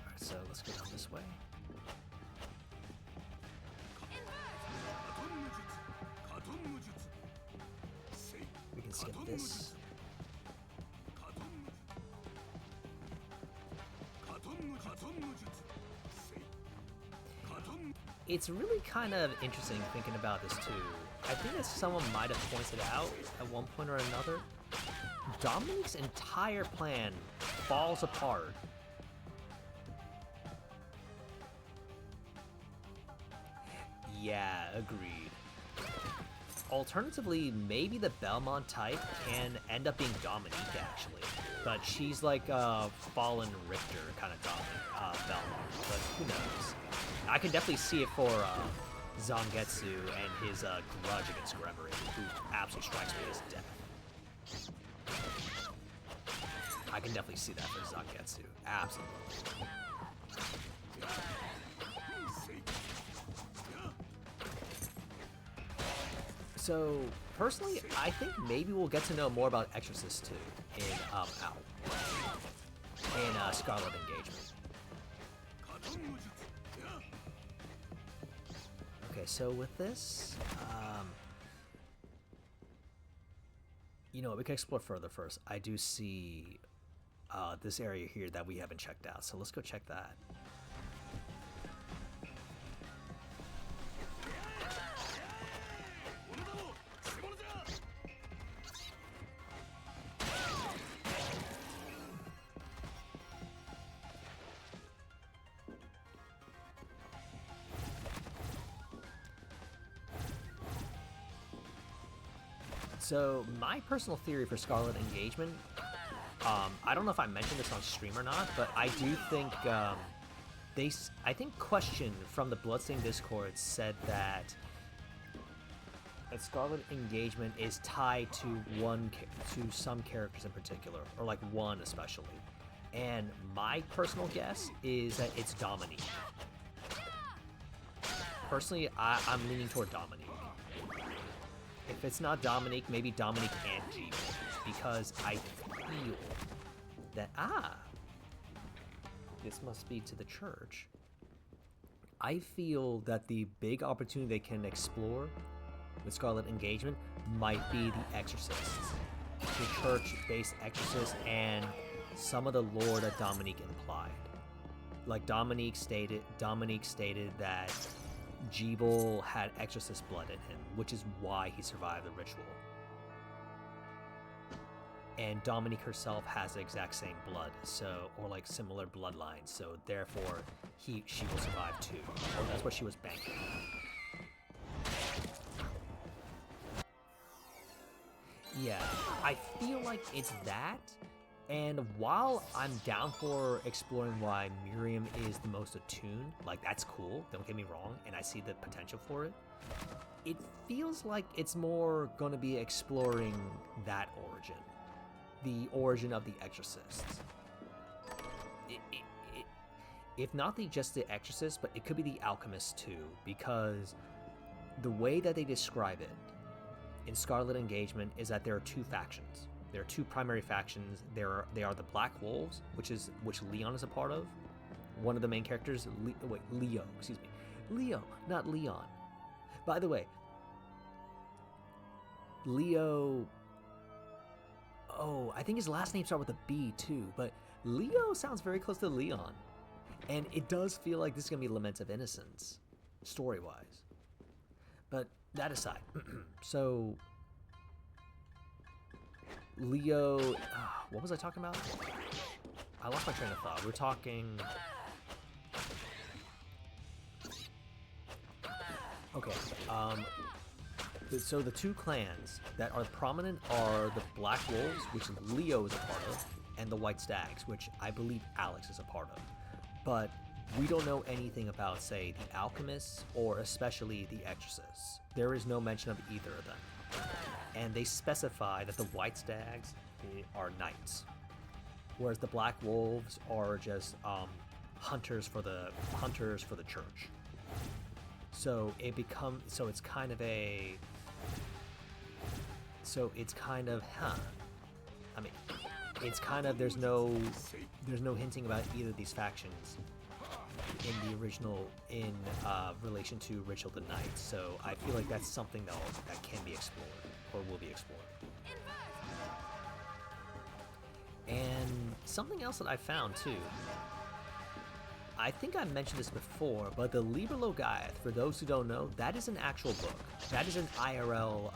Alright, so let's go down this way. We can skip this. It's really kind of interesting thinking about this too. I think that someone might have pointed out at one point or another, Dominique's entire plan falls apart. Yeah, agreed. Alternatively, maybe the Belmont type can end up being Dominique actually, but she's like a fallen Richter kind of Belmont, but who knows. I can definitely see it for Zangetsu and his grudge against Gremory, who absolutely strikes me as death. I can definitely see that for Zangetsu, absolutely. So, personally, I think maybe we'll get to know more about Exorcist 2 in Scarlet Engagement. Okay, so with this, you know, we can explore further first. I do see this area here that we haven't checked out, so let's go check that. So my personal theory for Scarlet Engagement, I don't know if I mentioned this on stream or not, but I do think I think Question from the Bloodstained Discord said that Scarlet Engagement is tied to some characters in particular, or like one especially. And my personal guess is that it's Dominique. Personally, I'm leaning toward Dominique. If it's not Dominique, maybe Dominique and Jeeble, because I feel that, this must be to the church. I feel that the big opportunity they can explore with Scarlet Engagement might be the Exorcists, the church-based Exorcists, and some of the lore that Dominique implied. Like Dominique stated that Jeeble had Exorcist blood in him, which is why he survived the ritual. And Dominique herself has the exact same blood, or like similar bloodlines, so therefore she will survive too. Or that's what she was banking on. Yeah, I feel like it's that, And while I'm down for exploring why Miriam is the most attuned, like that's cool, don't get me wrong, and I see the potential for it, it feels like it's more going to be exploring that origin, the origin of the Exorcists. If not just the Exorcist, but it could be the Alchemist too, because the way that they describe it in Scarlet Engagement is that there are two factions. There are two primary factions. They are the Black Wolves, which Leon is a part of. One of the main characters, Leo, not Leon. By the way, Leo. Oh, I think his last name starts with a B too, but Leo sounds very close to Leon, and it does feel like this is gonna be Lament of Innocence, story-wise. But that aside, so. Leo, what was I talking about? I lost my train of thought. We're talking. Okay. So the two clans that are prominent are the Black Wolves, which Leo is a part of, and the White Stags, which I believe Alex is a part of. But we don't know anything about, say, the Alchemists or especially the Exorcists. There is no mention of either of them. And they specify that the White Stags are knights, whereas the Black Wolves are just hunters for the church. So it's kind of I mean, it's kind of there's no hinting about either of these factions in the original in relation to Ritual of the Night. So I feel like that's something that can be explored. Or will be explored. And something else that I found too, I think I mentioned this before, but the Liber Logaeth, for those who don't know, that is an actual book. That is an IRL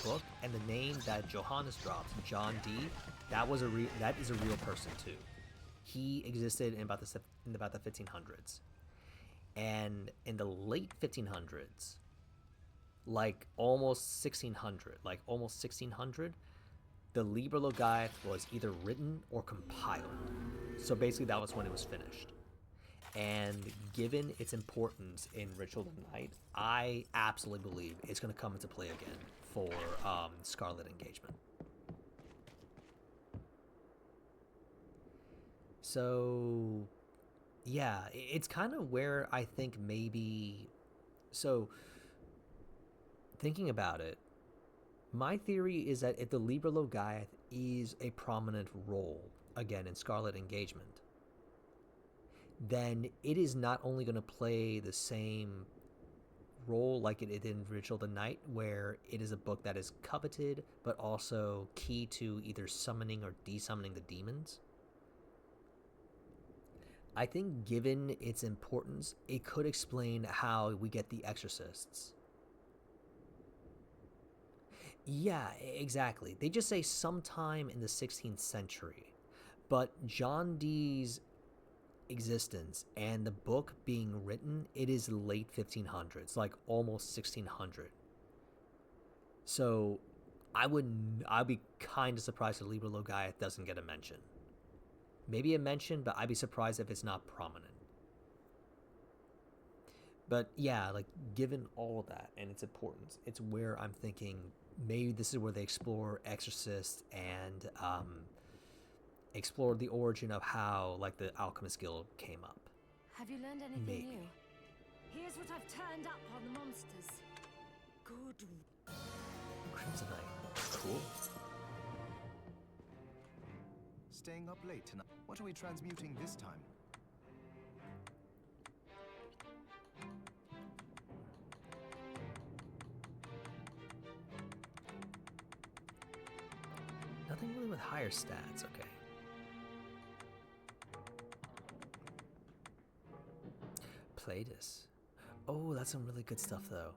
book, and the name that Johannes drops, John D, that is a real person too. He existed in about the 1500s, and in the late 1500s. Like almost 1600, the Liber Logaeth was either written or compiled. So basically that was when it was finished. And given its importance in Ritual of the Night, I absolutely believe it's going to come into play again for Scarlet Engagement. So, yeah, it's kind of where I think maybe... So... Thinking about it, my theory is that if the Liber Logaeth is a prominent role, again, in Scarlet Engagement, then it is not only going to play the same role like it did in Ritual of the Night, where it is a book that is coveted, but also key to either summoning or desummoning the demons. I think given its importance, it could explain how we get the Exorcists. Yeah, exactly. They just say sometime in the 16th century. But John Dee's existence and the book being written, it is late 1500s, like almost 1600. So I'd be kind of surprised if Liber Logaeth doesn't get a mention. Maybe a mention, but I'd be surprised if it's not prominent. But yeah, like given all of that and its importance, it's where I'm thinking maybe this is where they explore Exorcist and explore the origin of how like the Alchemist Guild came up. Have you learned anything Maybe. new? Here's what I've turned up on the monsters. Good. Crimsonite. Cool. Staying up late tonight. What are we transmuting this time? Nothing really with higher stats, okay. Platus. Oh, that's some really good stuff though.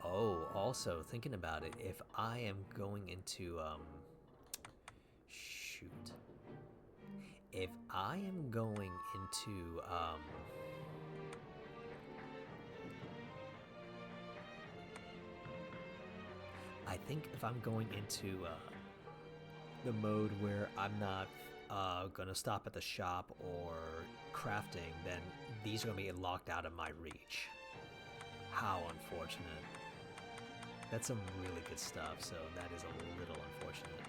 Oh, also thinking about it, if I am going into shoot. If I am going into I think if I'm going into the mode where I'm not gonna stop at the shop or crafting, then these are gonna be locked out of my reach. How unfortunate. That's some really good stuff, so that is a little unfortunate.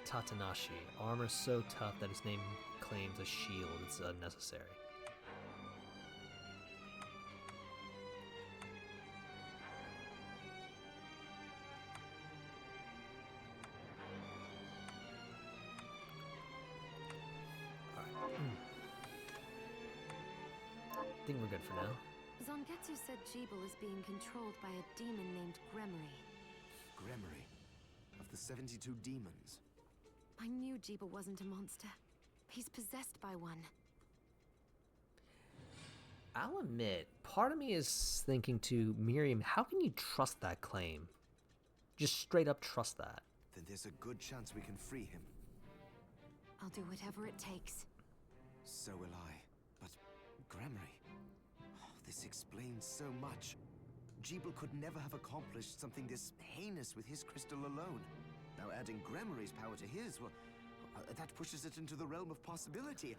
Tatanashi. Armor so tough that his name claims a shield. It's unnecessary. Alright. I think we're good for now. Zangetsu said Jeeble is being controlled by a demon named Gremory. Gremory. Of the 72 demons. I knew Jeeble wasn't a monster. He's possessed by one. I'll admit, part of me is thinking to Miriam, how can you trust that claim? Just straight up trust that. Then there's a good chance we can free him. I'll do whatever it takes. So will I. But Gremory... Oh, this explains so much. Jeeble could never have accomplished something this heinous with his crystal alone. Now adding Gremory's power to his, well, that pushes it into the realm of possibility.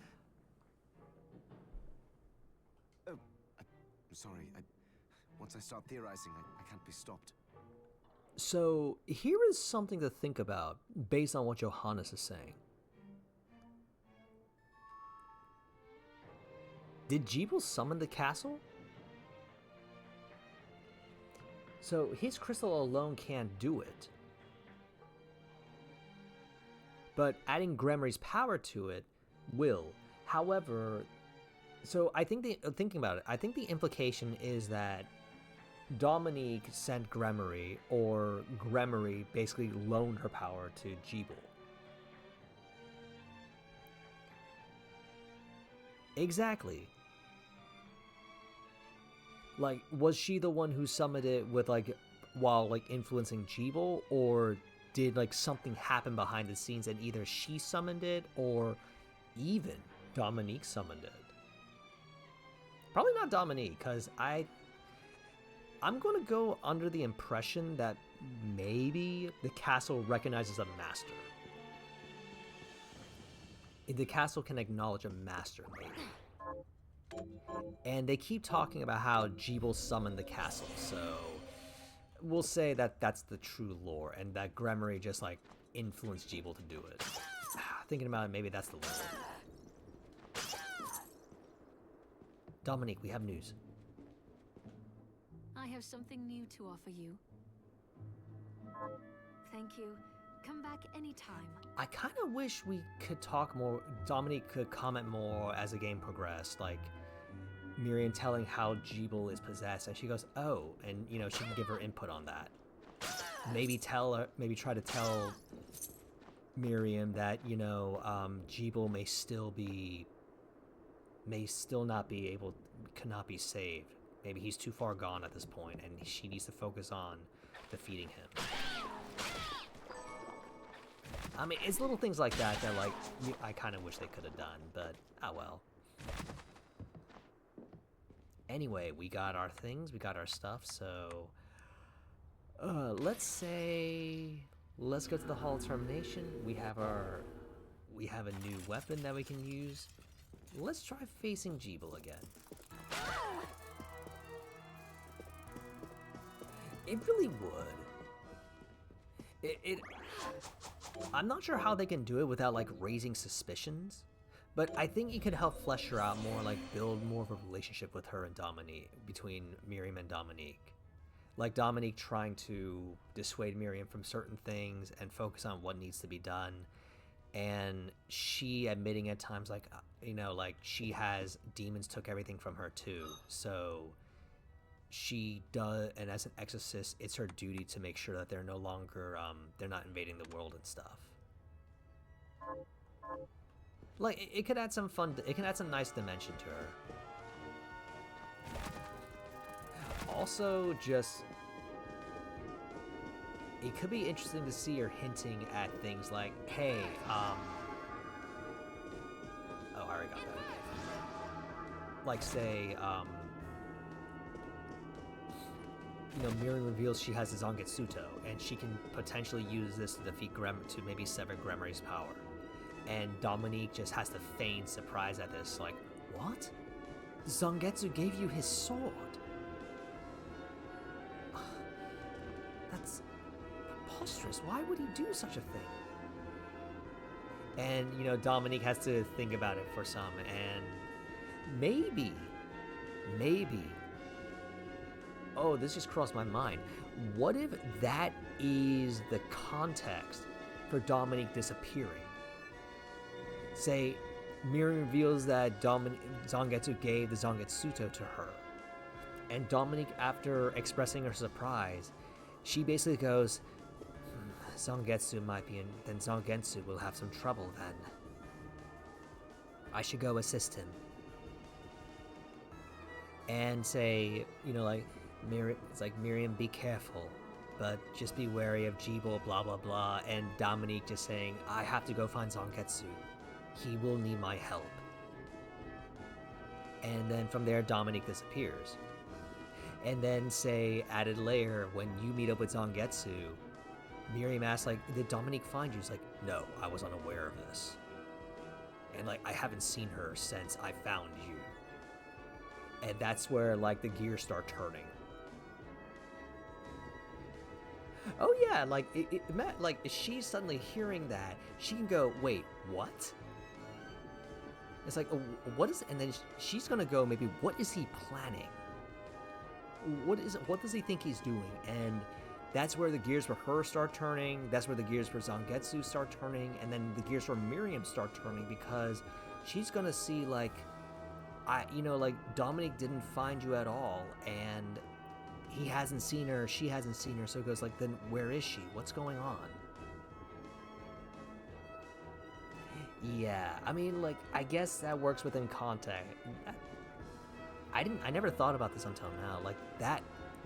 Oh, I'm sorry. Once I start theorizing, I can't be stopped. So, here is something to think about based on what Johannes is saying. Did Jeeble summon the castle? So, his crystal alone can't do it. But adding Gremory's power to it will. However, so I think thinking about it, I think the implication is that Dominique sent Gremory, or Gremory basically loaned her power to Jeeble. Exactly. Like, was she the one who summoned it with, like, while, like, influencing Jeeble, or did, like, something happen behind the scenes and either she summoned it or even Dominique summoned it? Probably not Dominique, because I'm going to go under the impression that maybe the castle recognizes a master. The castle can acknowledge a master, maybe. And they keep talking about how Jeeble summoned the castle, so we'll say that that's the true lore, and that Gremory just, like, influenced Jeeble to do it. Thinking about it, maybe that's the lore. Dominique, we have news. I have something new to offer you. Thank you. Come back anytime. I kind of wish we could talk more. Dominique could comment more as the game progressed, like Miriam telling how Jeeble is possessed, and she goes, "Oh," and you know she can give her input on that. Maybe tell her, maybe try to tell Miriam that Jeeble may still not be able, cannot be saved. Maybe he's too far gone at this point, and she needs to focus on defeating him. I mean, it's little things like that that, like, I kind of wish they could have done, but oh well. Anyway, we got our things, we got our stuff, so let's go to the Hall of Termination. We have a new weapon that we can use. Let's try facing Jeeble again. It really would. I'm not sure how they can do it without, like, raising suspicions, but I think it could help flesh her out more, like, build more of a relationship with her and Dominique, between Miriam and Dominique. Like, Dominique trying to dissuade Miriam from certain things and focus on what needs to be done, and she admitting at times, like, like, she has demons took everything from her too, so she does, and as an exorcist, it's her duty to make sure that they're no longer, they're not invading the world and stuff. Like, it could add some fun, it can add some nice dimension to her. Also, just, it could be interesting to see her hinting at things like, hey, oh, I already got that. Like, say, Miriam reveals she has a Zangetsuto, and she can potentially use this to defeat to maybe sever Gremory's power. And Dominique just has to feign surprise at this, like, what? Zangetsu gave you his sword. That's preposterous. Why would he do such a thing? And, Dominique has to think about it for some, and maybe, oh, this just crossed my mind. What if that is the context for Dominique disappearing? Say, Miriam reveals that Zangetsu gave the Zangetsuto to her. And Dominique, after expressing her surprise, she basically goes, Zangetsu might be in, then Zangetsu will have some trouble then. I should go assist him. And say, it's like, Miriam, be careful, but just be wary of Jibel, blah, blah, blah. And Dominique just saying, I have to go find Zangetsu. He will need my help. And then from there, Dominique disappears. And then, say, added layer, when you meet up with Zangetsu, Miriam asks, like, did Dominique find you? He's like, no, I was unaware of this. And, like, I haven't seen her since I found you. And that's where, like, the gears start turning. Oh, yeah, like, like, if she's suddenly hearing that, she can go, wait, what? It's like, what is, and then she's gonna go, maybe, what is he planning? What does he think he's doing? And that's where the gears for her start turning. That's where the gears for Zangetsu start turning. And then the gears for Miriam start turning, because she's gonna see, like, like, Dominique didn't find you at all, and he hasn't seen her, she hasn't seen her, so it goes like, then where is she? What's going on? Yeah, I mean, like, I guess that works within context. I never thought about this until now. Like, that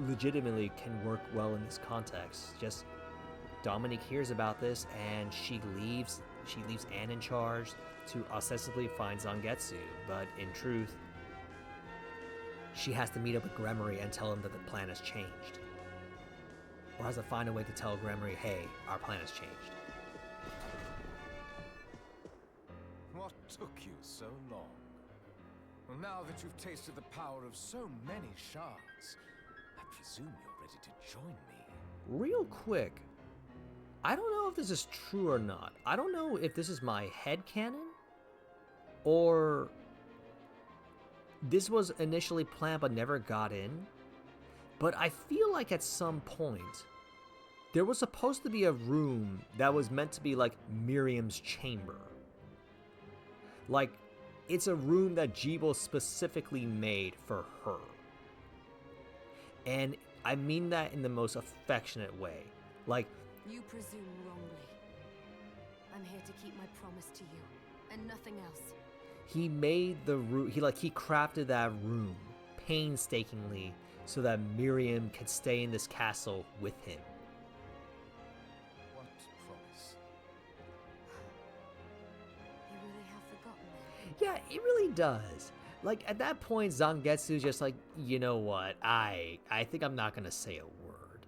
legitimately can work well in this context. Just Dominique hears about this, and she leaves Anne in charge to ostensibly find Zangetsu, but in truth, she has to meet up with Gremory and tell him that the plan has changed. Or has to find a way to tell Gremory, hey, our plan has changed. What took you so long? Well, now that you've tasted the power of so many shards, I presume you're ready to join me. Real quick, I don't know if this is true or not. I don't know if this is my headcanon, or this was initially planned but never got in. But I feel like at some point, there was supposed to be a room that was meant to be like Miriam's chamber. Like, it's a room that Jibel specifically made for her. And I mean that in the most affectionate way. Like, You presume wrongly. I'm here to keep my promise to you, and nothing else. he made the room, he crafted that room painstakingly so that Miriam could stay in this castle with him. What promise? You really have forgotten then? Yeah, it really does. Like, at that point, Zangetsu's just like, you know what, I think I'm not gonna say a word.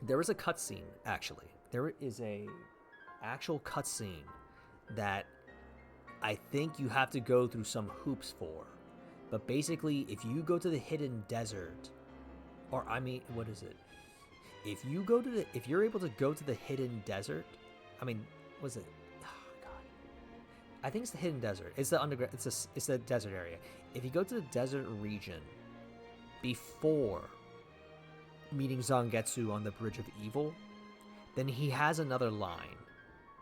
There was a cutscene, actually. There is a actual cutscene that I think you have to go through some hoops for. But basically, if you go to the hidden desert, or I mean, what is it? If you're able to go to the hidden desert, I mean, what's it? Oh, God. I think it's the hidden desert. It's the underground. It's the desert area. If you go to the desert region before meeting Zangetsu on the Bridge of Evil, then he has another line.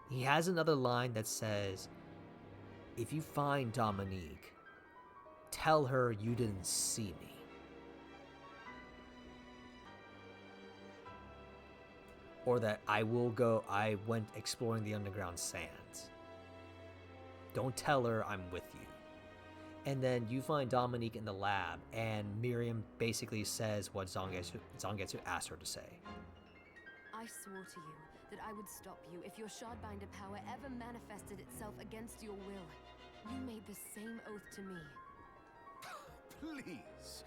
He has another line that says, if you find Dominique, tell her you didn't see me. Or that I went exploring the underground sands. Don't tell her I'm with you. And then you find Dominique in the lab, and Miriam basically says what Zangetsu asked her to say. I swore to you that I would stop you if your Shardbinder power ever manifested itself against your will. You made the same oath to me. Please.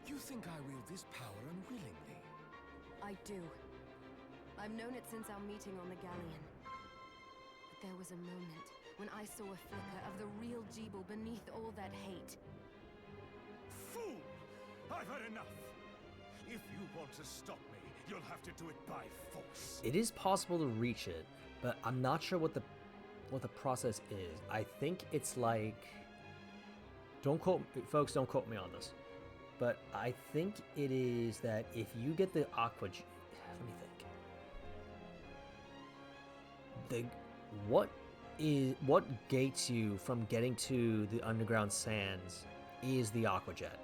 You think I wield this power unwillingly? I do. I've known it since our meeting on the galleon. But there was a moment when I saw a flicker of the real Jeeble beneath all that hate. Fool! I've had enough! If you want to stop me, you'll have to do it by force. It is possible to reach it, but I'm not sure what the process is. I think it's like, don't quote folks, don't quote me on this, but I think it is that if you get the aqua, let me think. What gates you from getting to the underground sands is the aqua jet.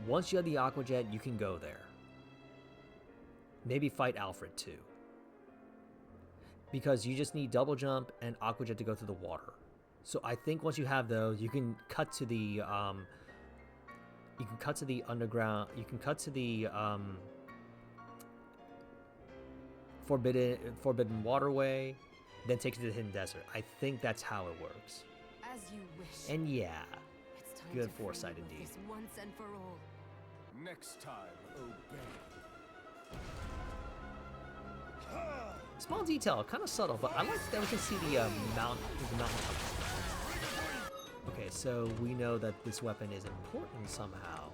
Once you have the aqua jet, you can go there. Maybe fight Alfred too. Because you just need double jump and aqua jet to go through the water. So I think once you have those, you can cut to the underground. You can cut to the forbidden waterway, then take it to the hidden desert. I think that's how it works. As you wish. And yeah, It's time good to free foresight you of indeed. this once and for all. Next time, obey. Small detail, kind of subtle, but I like that we can see the mountain. Okay, so we know that this weapon is important somehow,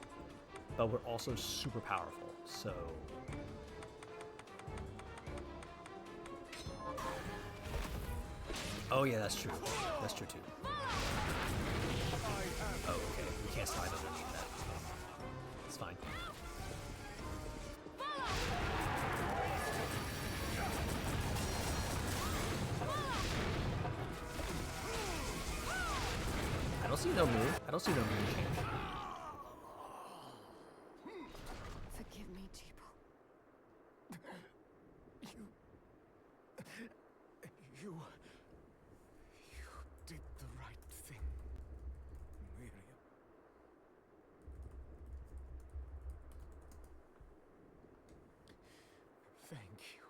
but we're also super powerful. So oh yeah, that's true. That's true too. Oh, okay. We can't slide underneath that. It's fine. I don't see no move. I don't see no move change. Forgive me, Jeeble. You did the right thing, Miriam. Thank you.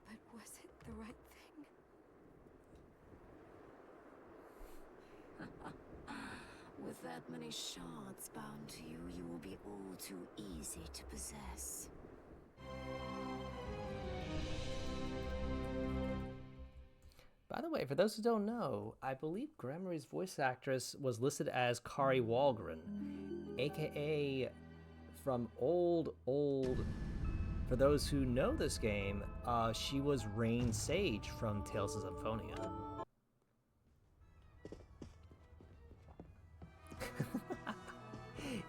But was it the right thing? With that many shards bound to you, you will be all too easy to possess. By the way, for those who don't know, I believe Gremory's voice actress was listed as Kari Walgren, aka from old. For those who know this game, she was Rain Sage from Tales of Symphonia.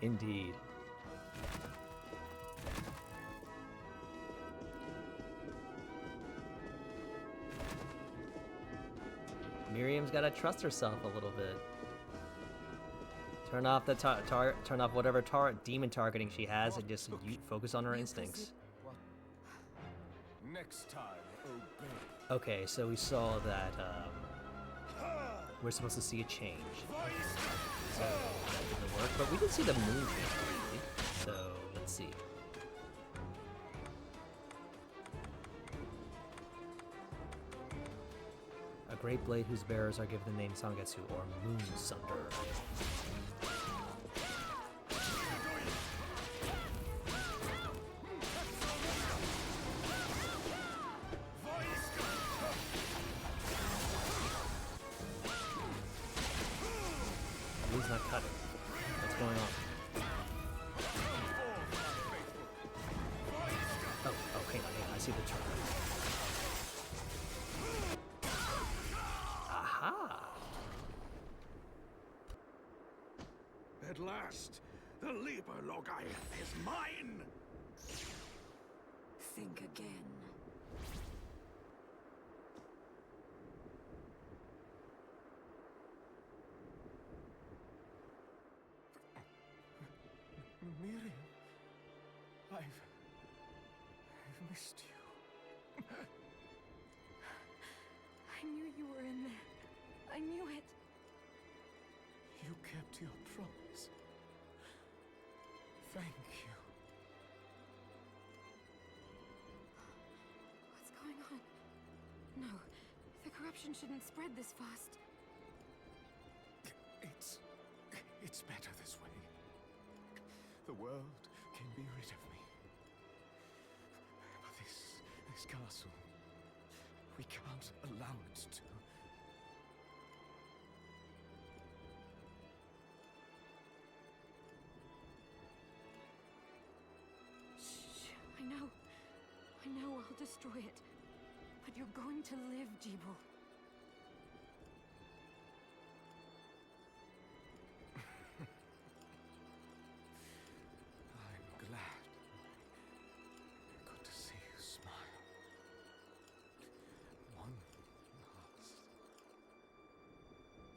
Indeed. Miriam's gotta trust herself a little bit. Turn off the turn off whatever demon targeting she has and just focus on her instincts. What? Next time, obey. Okay, so we saw that we're supposed to see a change. So that didn't work, but we did see the moon change briefly. So let's see. A great blade whose bearers are given the name Sangetsu or Moon Sunder. He's not cutting. What's going on? Oh, hang on. I see the turn. Aha! At last, the Lieberlogai is mine! Think again. Miriam, I've missed you. I knew you were in there. I knew it. You kept your promise. Thank you. What's going on? No, the corruption shouldn't spread this fast. It's better this way. The world can be rid of me. But this castle, we can't allow it to. Shh, I know. I know I'll destroy it. But you're going to live, Jeeble. I'm glad I got to see you smile. One last.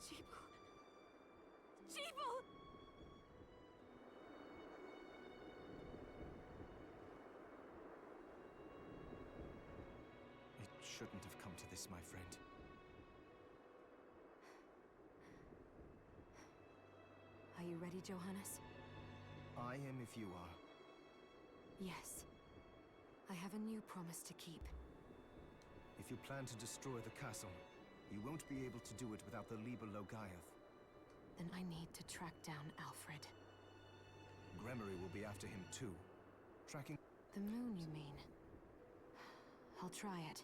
Jeeble. Jeeble! It shouldn't have come to this, my friend. Are you ready, Johannes? I am if you are. Yes. I have a new promise to keep. If you plan to destroy the castle, you won't be able to do it without the Liber Logaeth. Then I need to track down Alfred. Gremory will be after him too. Tracking... The moon, you mean? I'll try it.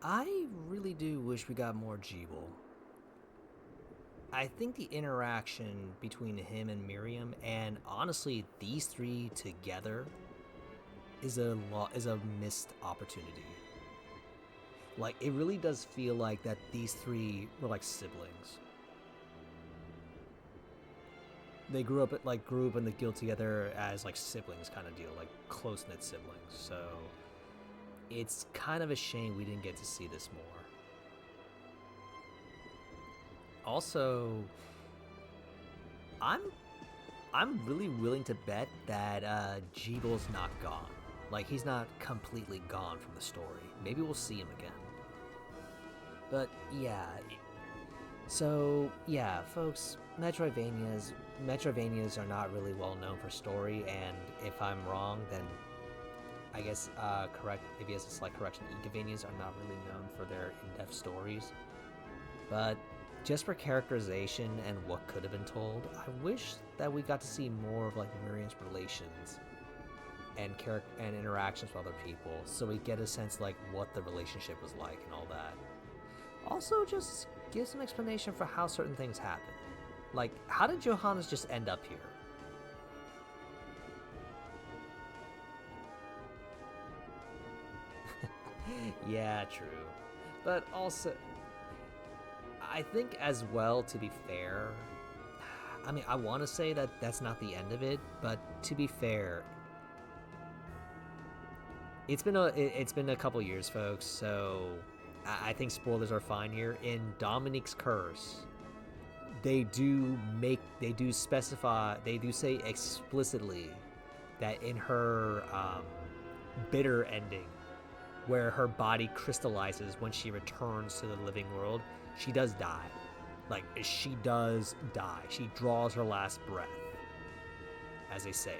I really do wish we got more Jeeble. I think the interaction between him and Miriam, and honestly these three together, is a missed opportunity. Like, it really does feel like that these three were like siblings. They grew up in the guild together as like siblings kind of deal, like close-knit siblings. So it's kind of a shame we didn't get to see this more. Also, I'm really willing to bet that Jeeble's not gone. Like, he's not completely gone from the story. Maybe we'll see him again. But yeah, so yeah, folks, Metroidvanias are not really well known for story, and if I'm wrong, then I guess correct. Maybe as a slight correction, Igavanias are not really known for their in-depth stories. But just for characterization and what could have been told, I wish that we got to see more of like Miriam's relations and interactions with other people, so we get a sense like what the relationship was like and all that. Also, just give some explanation for how certain things happen. Like, how did Johannes just end up here? Yeah, true. But also, I think as well, to be fair, I mean, I want to say that that's not the end of it, but to be fair, it's been a couple years, folks, so I think spoilers are fine here. In Dominique's Curse, they do say explicitly that in her bitter ending, where her body crystallizes when she returns to the living world, she does die. Like, she does die. She draws her last breath, as they say.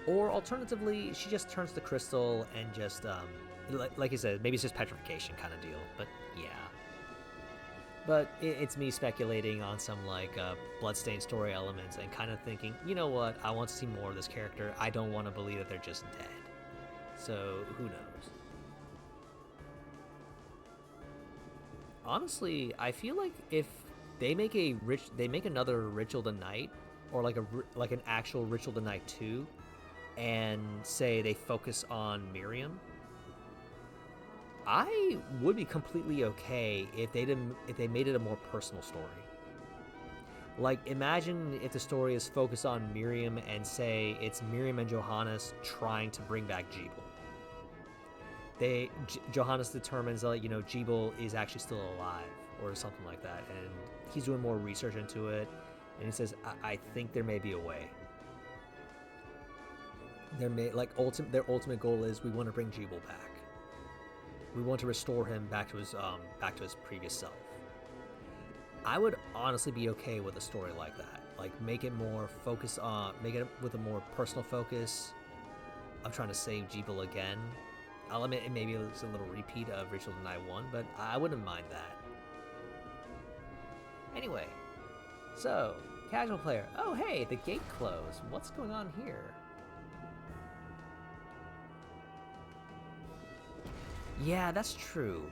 Or alternatively, she just turns to crystal and just, like you said, maybe it's just petrification kind of deal, but yeah. But it's me speculating on some, like, Bloodstained story elements and kind of thinking, you know what, I want to see more of this character. I don't want to believe that they're just dead. So, who knows? Honestly, I feel like if they make another Ritual the Night, or like an actual Ritual the Night 2, and say they focus on Miriam, I would be completely okay if they made it a more personal story. Like, imagine if the story is focused on Miriam and say it's Miriam and Johannes trying to bring back Jeeble. Johannes determines that, you know, Jeeble is actually still alive or something like that, and he's doing more research into it, and he says, I think there may be a way. Their ultimate goal is, we want to bring Jeeble back. We want to restore him back to his previous self. I would honestly be okay with a story like that. Like, make it with a more personal focus of trying to save Jeeble again. I'll admit maybe it's a little repeat of Ritual the Night 1, but I wouldn't mind that. Anyway, so, casual player. Oh, hey, the gate closed. What's going on here? Yeah, that's true.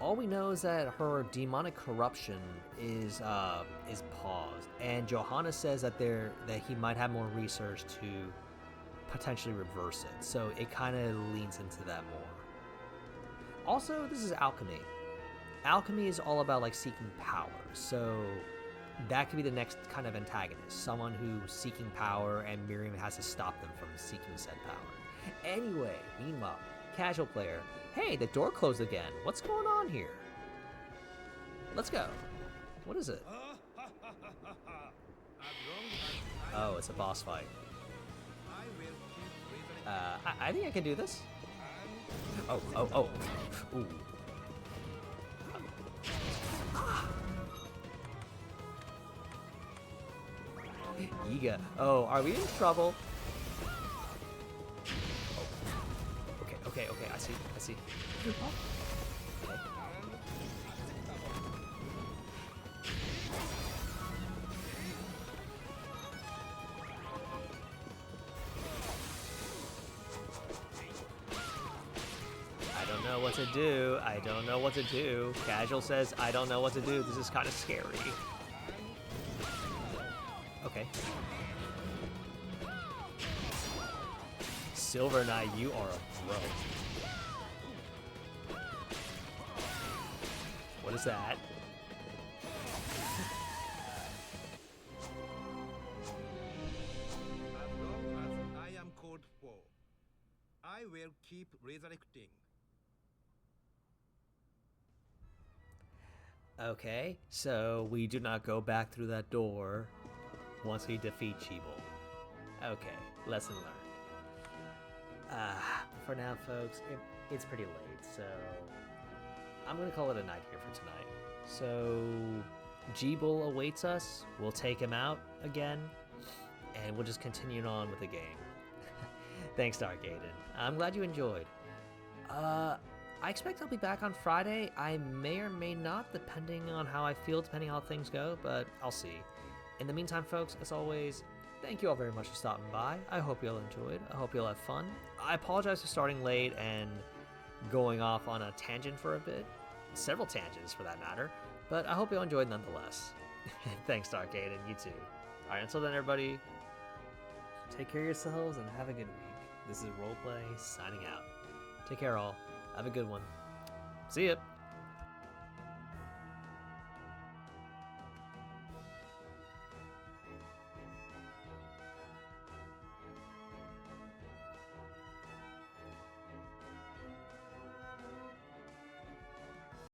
All we know is that her demonic corruption is paused, and Johanna says that he might have more research to potentially reverse it. So it kind of leans into that more. Also, this is alchemy. Alchemy is all about like seeking power. So that could be the next kind of antagonist, someone who's seeking power, and Miriam has to stop them from seeking said power. Anyway, meanwhile, casual player. Hey, the door closed again. What's going on here? Let's go. What is it? Oh, it's a boss fight. I think I can do this. Oh. Ooh. Yiga. Oh, are we in trouble? Okay, I see. Okay. I don't know what to do. Casual says, I don't know what to do. This is kind of scary. Okay. Silver Knight, you are a bro. What is that? As long as I am called for, I will keep resurrecting. Okay, so we do not go back through that door once we defeat Cheeble. Okay, lesson learned. For now, folks, it's pretty late, so I'm gonna call it a night here for tonight. So, Cheeble awaits us. We'll take him out again, and we'll just continue on with the game. Thanks, Dark Aiden. I'm glad you enjoyed. I expect I'll be back on Friday. I may or may not, depending on how I feel, depending on how things go, but I'll see. In the meantime, folks, as always, thank you all very much for stopping by. I hope you all enjoyed. I hope you all had fun. I apologize for starting late and going off on a tangent for a bit. Several tangents, for that matter. But I hope you all enjoyed nonetheless. Thanks, Dark Aiden. You too. Alright, until then, everybody, take care of yourselves and have a good week. This is Roleplay signing out. Take care, all. Have a good one. See ya.